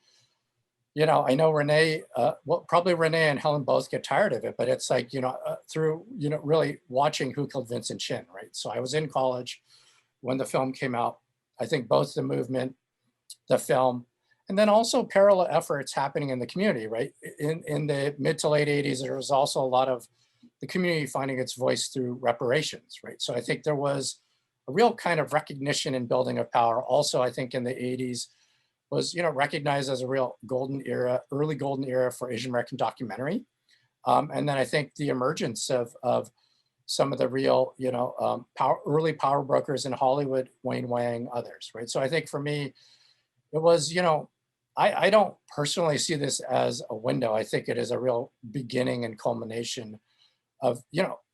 I know Renee, well, probably Renee and Helen both get tired of it, but it's like, through, really watching Who Killed Vincent Chin, right? So I was in college when the film came out. I think both the movement, the film, and then also parallel efforts happening in the community, right? In the mid to late 80s, there was also a lot of the community finding its voice through reparations, right? So I think there was a real kind of recognition and building of power. Also, I think in the 80s was, recognized as a real golden era, early golden era for Asian American documentary. And then I think the emergence of some of the real, early power brokers in Hollywood, Wayne Wang, others, right? So I think for me, it was, I don't personally see this as a window. I think it is a real beginning and culmination of,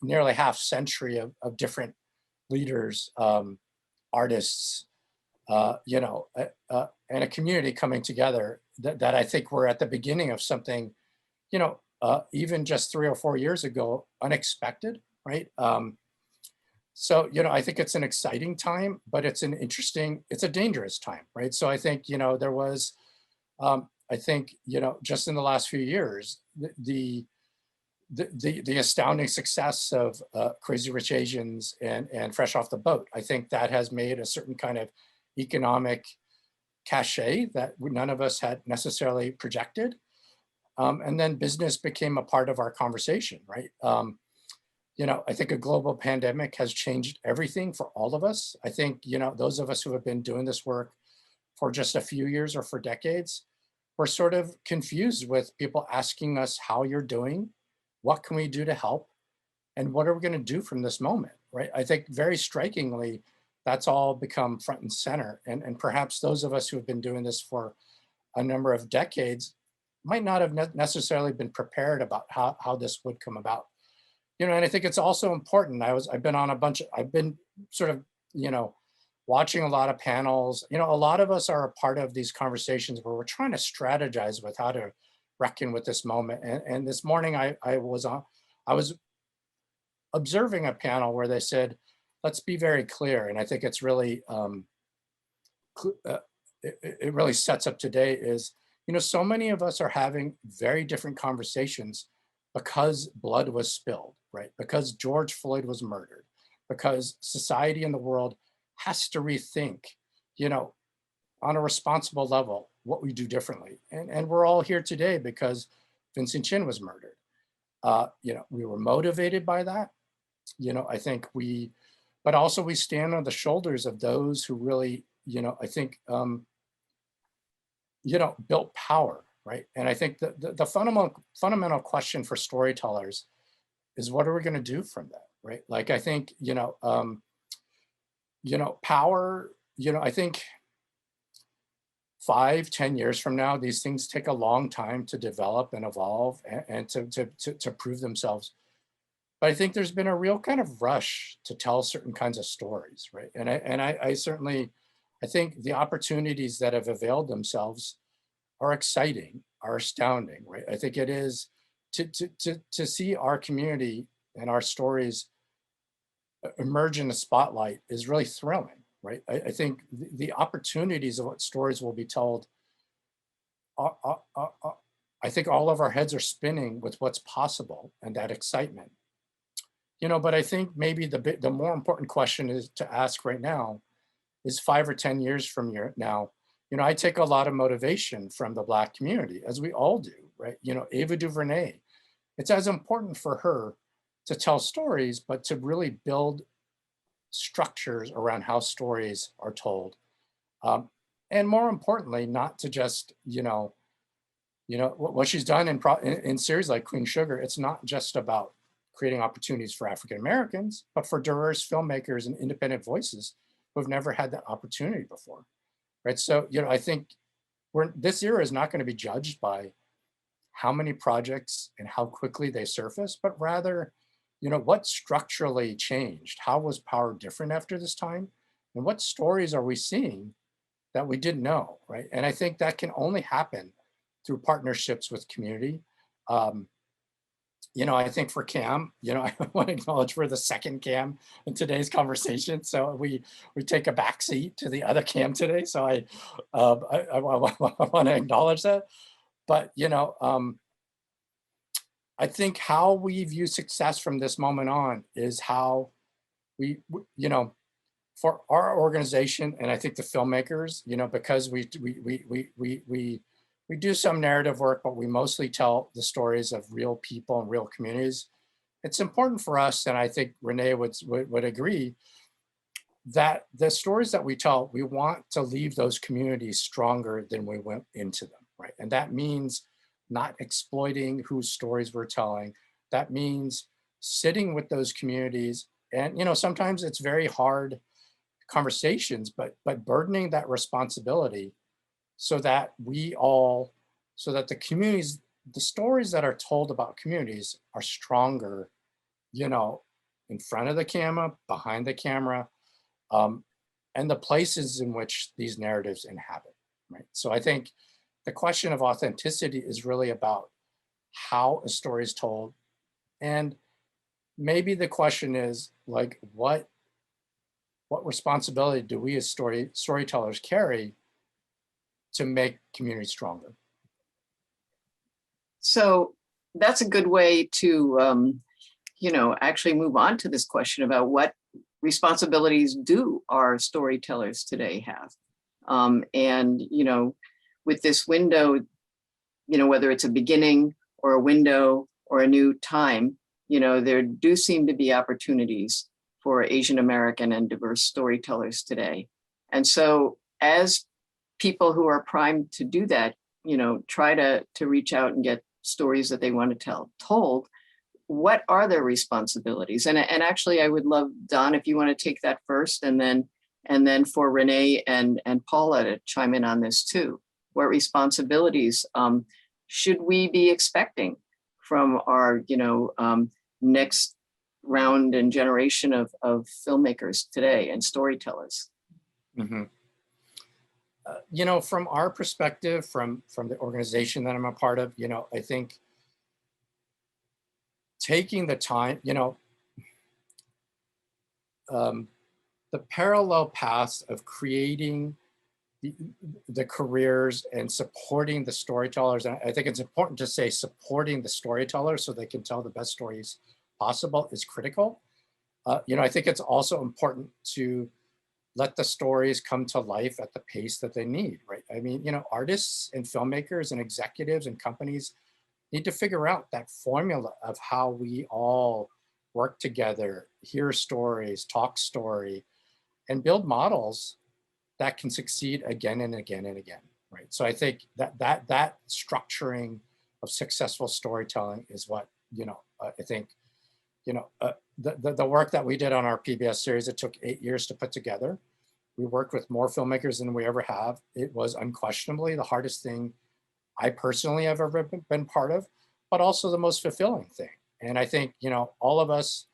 nearly half century of different leaders, artists, and a community coming together that I think we're at the beginning of something, even just 3 or 4 years ago, unexpected, right? So, I think it's an exciting time, but it's a dangerous time, right? So I think, there was, I think, just in the last few years, the astounding success of Crazy Rich Asians and Fresh Off the Boat, I think that has made a certain kind of economic cachet that none of us had necessarily projected. And then business became a part of our conversation, right? I think a global pandemic has changed everything for all of us. I think, those of us who have been doing this work for just a few years or for decades, we're sort of confused with people asking us how you're doing, what can we do to help, and what are we going to do from this moment, right? I think very strikingly, that's all become front and center. And perhaps those of us who have been doing this for a number of decades might not have necessarily been prepared about how this would come about. And I think it's also important. I've been sort of, watching a lot of panels. A lot of us are a part of these conversations where we're trying to strategize with how to reckon with this moment. And this morning I was observing a panel where they said, let's be very clear. And I think it's really, it really sets up today is, so many of us are having very different conversations because blood was spilled, right? Because George Floyd was murdered, because society and the world has to rethink, on a responsible level, what we do differently. And we're all here today because Vincent Chin was murdered. We were motivated by that. I think but also we stand on the shoulders of those who really, I think, built power, right? And I think the fundamental question for storytellers is, what are we going to do from that, right? Like, I think, power, I think 5-10 years from now, these things take a long time to develop and evolve and to prove themselves. But I think there's been a real kind of rush to tell certain kinds of stories, right? And I certainly, I think the opportunities that have availed themselves are exciting, are astounding, right? I think it is to see our community and our stories emerge in the spotlight is really thrilling, right? I think the opportunities of what stories will be told, I think all of our heads are spinning with what's possible and that excitement. But I think maybe the more important question is to ask right now is 5 or 10 years from now. I take a lot of motivation from the Black community, as we all do, right? Ava DuVernay, it's as important for her to tell stories, but to really build structures around how stories are told. And more importantly, not to just, what she's done in series like Queen Sugar, it's not just about creating opportunities for African Americans, but for diverse filmmakers and independent voices who have never had that opportunity before, right? So, I think this era is not going to be judged by how many projects and how quickly they surface, but rather, what structurally changed? How was power different after this time? And what stories are we seeing that we didn't know, right? And I think that can only happen through partnerships with community. I think for Cam, I want to acknowledge we're the second Cam in today's conversation. So we take a back seat to the other Cam today. So I want to acknowledge that. But, I think how we view success from this moment on is how for our organization, and I think the filmmakers, because we do some narrative work, but we mostly tell the stories of real people and real communities. It's important for us, and I think Renee would agree, that the stories that we tell, we want to leave those communities stronger than we went into them, right? And that means not exploiting whose stories we're telling. That means sitting with those communities. And, sometimes it's very hard conversations, but burdening that responsibility so that the communities, the stories that are told about communities are stronger, in front of the camera, behind the camera, and the places in which these narratives inhabit, right? So I think the question of authenticity is really about how a story is told. And maybe the question is like, what responsibility do we as storytellers carry to make communities stronger? So that's a good way to, actually move on to this question about what responsibilities do our storytellers today have? And, with this window, whether it's a beginning or a window or a new time, there do seem to be opportunities for Asian American and diverse storytellers today. And so as people who are primed to do that, try to reach out and get stories that they want to tell told, what are their responsibilities? And actually I would love, Don, if you want to take that first, and then for Renee and Paula to chime in on this too. What responsibilities should we be expecting from our, next round and generation of filmmakers today and storytellers? Mm-hmm. From our perspective, from the organization that I'm a part of, I think taking the time, the parallel paths of creating the careers and supporting the storytellers. And I think it's important to say supporting the storytellers so they can tell the best stories possible is critical. I think it's also important to let the stories come to life at the pace that they need, right? I mean, artists and filmmakers and executives and companies need to figure out that formula of how we all work together, hear stories, talk story, and build models that can succeed again and again and again, right? So I think that structuring of successful storytelling is what, I think, the work that we did on our PBS series, it took 8 years to put together. We worked with more filmmakers than we ever have. It was unquestionably the hardest thing I personally have ever been part of, but also the most fulfilling thing. And I think, all of us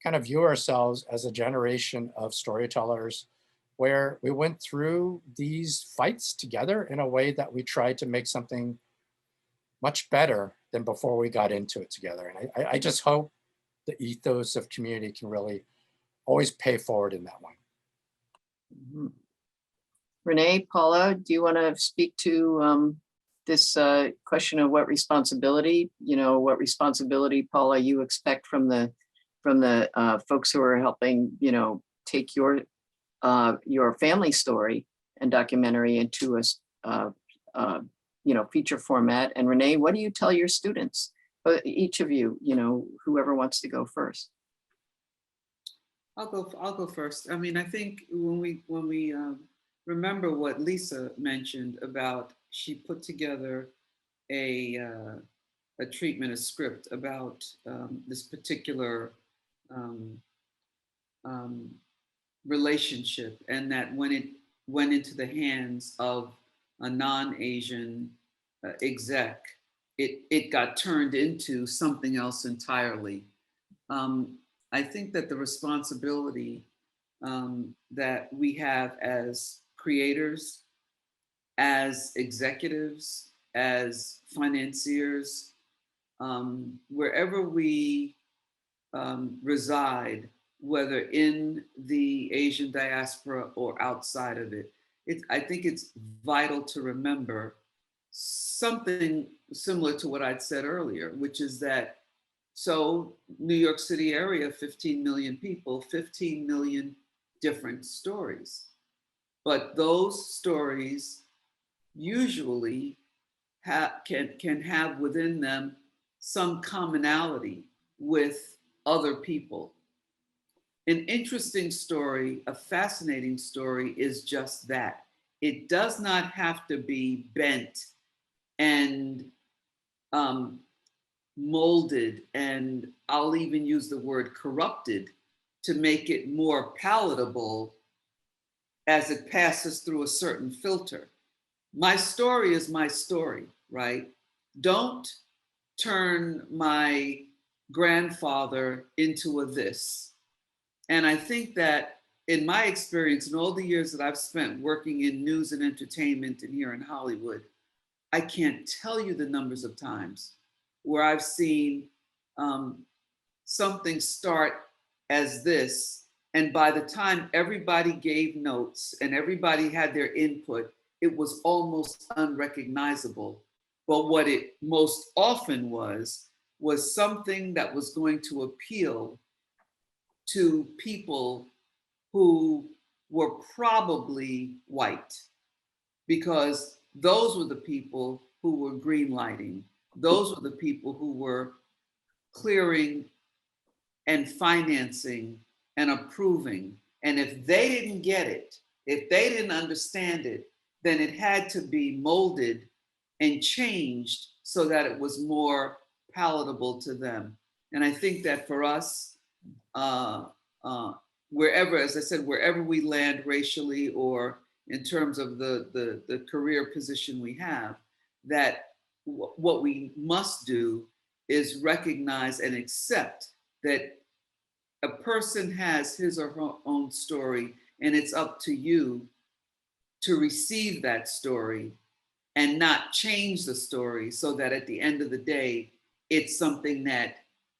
kind of view ourselves as a generation of storytellers where we went through these fights together in a way that we tried to make something much better than before we got into it together. And I just hope the ethos of community can really always pay forward in that one. Mm-hmm. Renee, Paula, do you want to speak to this question of what responsibility, Paula, you expect from the folks who are helping, take your family story and documentary into a feature format? And Renee, what do you tell your students? Each of you, whoever wants to go first. I'll go first. I mean, I think when we remember what Lisa mentioned about, she put together a treatment, a script about this particular relationship, and that when it went into the hands of a non-Asian exec, it got turned into something else entirely. I think that the responsibility that we have as creators, as executives, as financiers, wherever we reside, whether in the Asian diaspora or outside of it, I think it's vital to remember something similar to what I'd said earlier, which is that, so New York City area, 15 million people, 15 million different stories. But those stories usually can have within them some commonality with other people. An interesting story, a fascinating story is just that. It does not have to be bent and molded, and I'll even use the word corrupted to make it more palatable as it passes through a certain filter. My story is my story, right? Don't turn my grandfather into a this. And I think that in my experience, in all the years that I've spent working in news and entertainment and here in Hollywood, I can't tell you the numbers of times where I've seen something start as this, and by the time everybody gave notes and everybody had their input, it was almost unrecognizable. But what it most often was something that was going to appeal to people who were probably white, because those were the people who were greenlighting. Those were the people who were clearing and financing and approving. And if they didn't get it, if they didn't understand it, then it had to be molded and changed so that it was more palatable to them. And I think that for us, wherever, as I said, wherever we land racially or in terms of the career position we have, that what we must do is recognize and accept that a person has his or her own story, and it's up to you to receive that story and not change the story so that at the end of the day, it's something that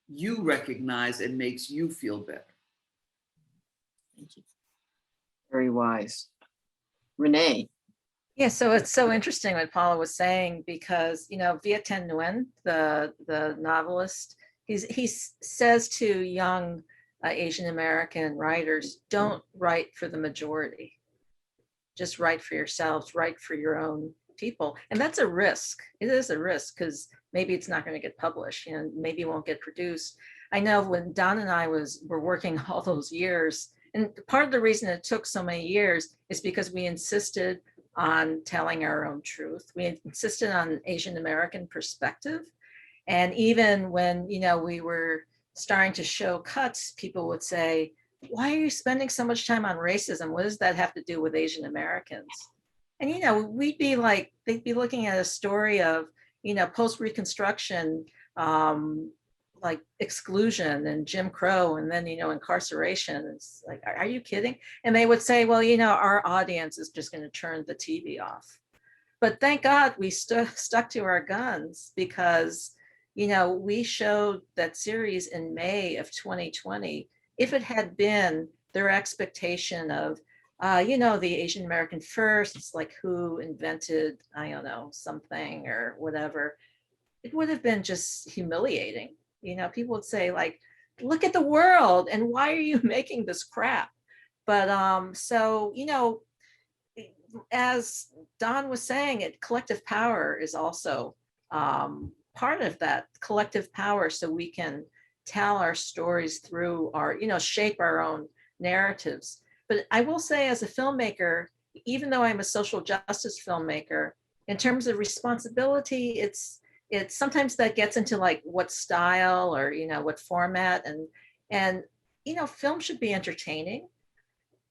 you recognize and makes you feel better. Thank you. Very wise. Renee. Yeah, so it's so interesting what Paula was saying, because, you know, Viet Thanh Nguyen, the novelist, he says to young Asian American writers, don't write for the majority. Just write for yourselves, write for your own people. And that's a risk. It is a risk, because maybe it's not going to get published, you know, maybe it won't get produced. I know when Don and I were working all those years, and part of the reason it took so many years is because we insisted on telling our own truth. We insisted on Asian American perspective. And even when, you know, we were starting to show cuts, people would say, why are you spending so much time on racism? What does that have to do with Asian Americans? And, you know, we'd be like, they'd be looking at a story of, you know, post-Reconstruction, like exclusion and Jim Crow, and then, you know, incarceration. It's like, are you kidding? And they would say, well, you know, our audience is just going to turn the TV off. But thank God we stuck to our guns, because, you know, we showed that series in May of 2020. If it had been their expectation of, you know, the Asian American first, it's like who invented, I don't know, something or whatever, it would have been just humiliating. You know, people would say like, look at the world, and why are you making this crap? But so, you know, as Don was saying, collective power is also part of that collective power, so we can tell our stories through our, you know, shape our own narratives. But I will say, as a filmmaker, even though I'm a social justice filmmaker, in terms of responsibility, it's sometimes that gets into like what style or, you know, what format, and you know, film should be entertaining,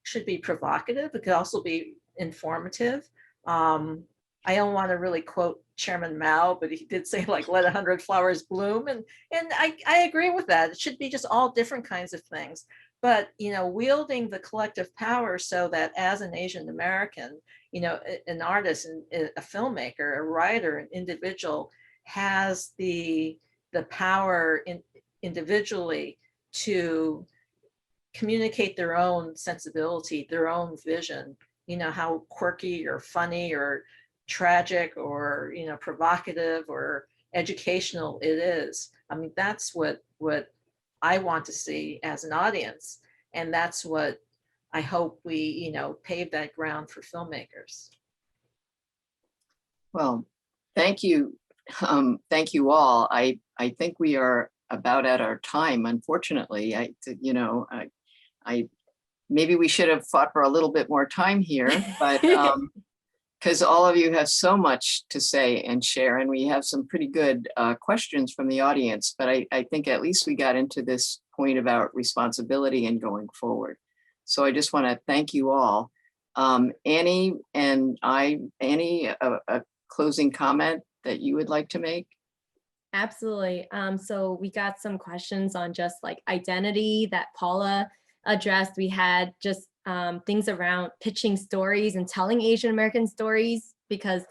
should be provocative. It could also be informative. I don't want to really quote Chairman Mao, but he did say like, let 100 flowers bloom. And I agree with that. It should be just all different kinds of things. But, you know, wielding the collective power so that as an Asian American, you know, an artist, a filmmaker, a writer, an individual has the the power individually to communicate their own sensibility, their own vision, you know, how quirky or funny or tragic or, you know, provocative or educational it is. I mean, that's what I want to see as an audience. And that's what I hope we, you know, pave that ground for filmmakers. Well, thank you. Thank you all. I think we are about at our time, unfortunately. I maybe we should have fought for a little bit more time here, but because all of you have so much to say and share, and we have some pretty good questions from the audience, but I think at least we got into this point about responsibility and going forward. So I just want to thank you all. Annie and Annie, a closing comment that you would like to make? Absolutely. So we got some questions on just like identity that Paula addressed. We had just things around pitching stories and telling Asian American stories, because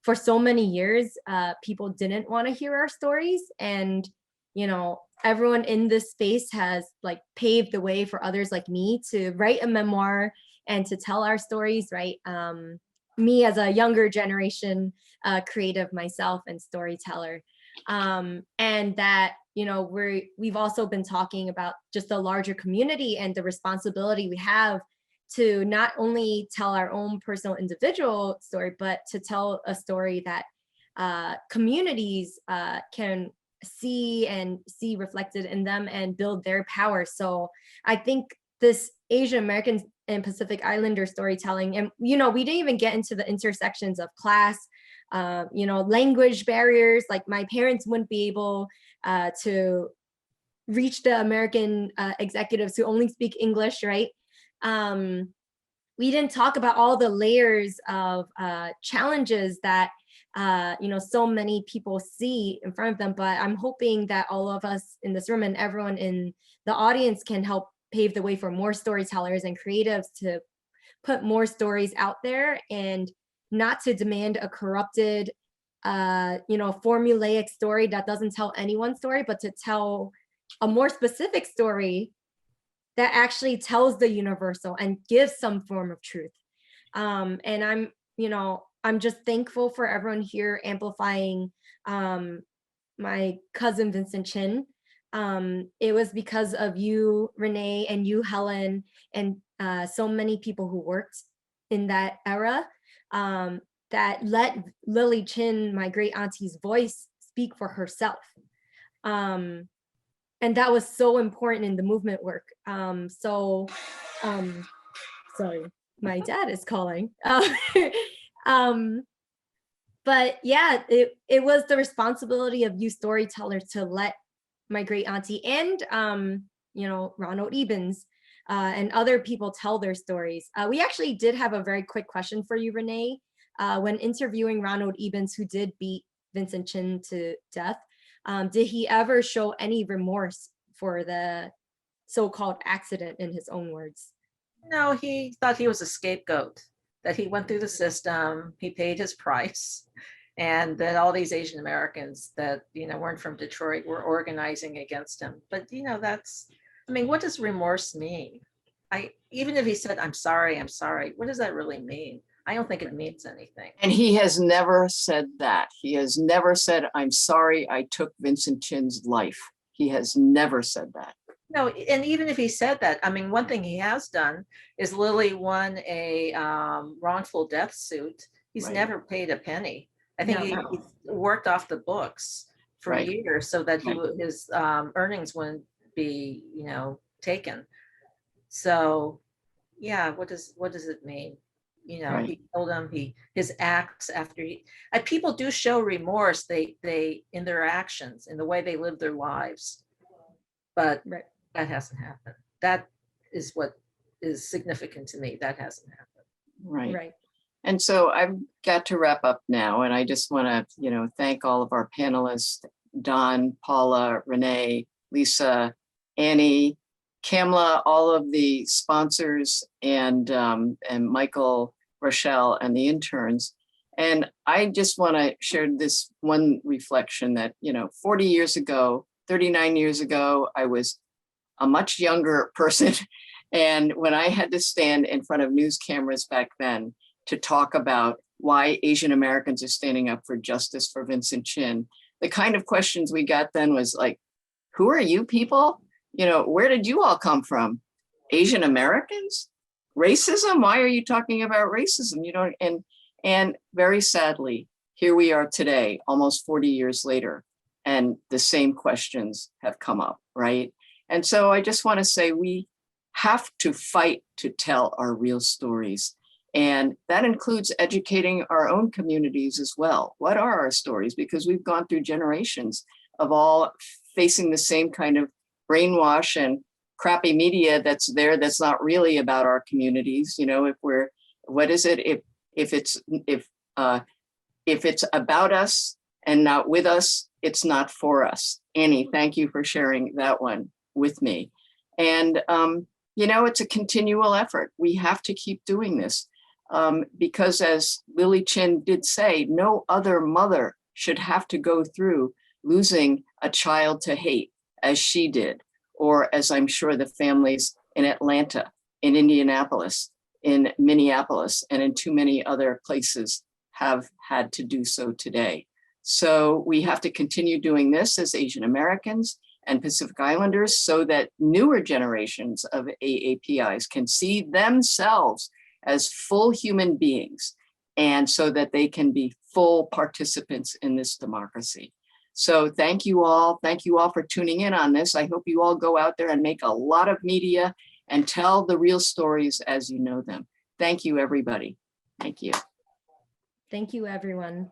for so many years, people didn't want to hear our stories. And, you know, everyone in this space has like paved the way for others like me to write a memoir and to tell our stories, right? Me as a younger generation creative myself and storyteller. And that, you know, we've also been talking about just the larger community and the responsibility we have to not only tell our own personal individual story, but to tell a story that communities can see reflected in them and build their power. So I think this Asian American and Pacific Islander storytelling, and, you know, we didn't even get into the intersections of class, you know, language barriers. Like my parents wouldn't be able to reach the American executives who only speak English, right? We didn't talk about all the layers of challenges that you know, so many people see in front of them. But I'm hoping that all of us in this room and everyone in the audience can help pave the way for more storytellers and creatives to put more stories out there, and not to demand a corrupted, you know, formulaic story that doesn't tell anyone's story, but to tell a more specific story that actually tells the universal and gives some form of truth. And I'm, you know, I'm just thankful for everyone here amplifying my cousin Vincent Chin. It was because of you, Renee, and you, Helen, and so many people who worked in that era that let Lily Chin, my great auntie's voice, speak for herself. And that was so important in the movement work. Sorry, my dad is calling. But yeah, it was the responsibility of you storytellers to let my great auntie and you know, Ronald Ebens and other people tell their stories. We actually did have a very quick question for you, Renee. When interviewing Ronald Ebens, who did beat Vincent Chin to death, did he ever show any remorse for the so-called accident, in his own words? No, he thought he was a scapegoat, that he went through the system, he paid his price, and that all these Asian Americans that, you know, weren't from Detroit were organizing against him. But, you know, that's, I mean, what does remorse mean? Even if he said, I'm sorry, what does that really mean? I don't think it means anything. And he has never said that. He has never said, I'm sorry I took Vincent Chin's life. He has never said that. No, and even if he said that, I mean, one thing he has done is Lily won a wrongful death suit. He's Right. never paid a penny. I think he worked off the books for Right. years so that Right. his earnings wouldn't be, you know, taken. So, yeah, what does it mean? You know, Right. he told him his acts after people do show remorse. They in their actions, in the way they live their lives, but Right. that hasn't happened. That is what is significant to me. That hasn't happened. Right. Right. And so I've got to wrap up now, and I just want to, you know, thank all of our panelists, Don, Paula, Renee, Lisa, Annie, Kamla, all of the sponsors, and Michael, Rochelle, and the interns. And I just want to share this one reflection that, 40 years ago, 39 years ago, I was a much younger person. And when I had to stand in front of news cameras back then to talk about why Asian Americans are standing up for justice for Vincent Chin, the kind of questions we got then was like, who are you people? Where did you all come from? Asian Americans? Racism? Why are you talking about racism? And very sadly, here we are today, almost 40 years later, and the same questions have come up, right? And so I just want to say we have to fight to tell our real stories. And that includes educating our own communities as well. What are our stories? Because we've gone through generations of all facing the same kind of brainwash and crappy media that's not really about our communities. If it's about us and not with us, it's not for us. Annie, thank you for sharing that one with me. And, it's a continual effort. We have to keep doing this because, as Lily Chin did say, no other mother should have to go through losing a child to hate as she did, or as I'm sure the families in Atlanta, in Indianapolis, in Minneapolis, and in too many other places have had to do so today. So we have to continue doing this as Asian Americans and Pacific Islanders so that newer generations of AAPIs can see themselves as full human beings and so that they can be full participants in this democracy. So thank you all. Thank you all for tuning in on this. I hope you all go out there and make a lot of media and tell the real stories as you know them. Thank you, everybody. Thank you. Thank you, everyone.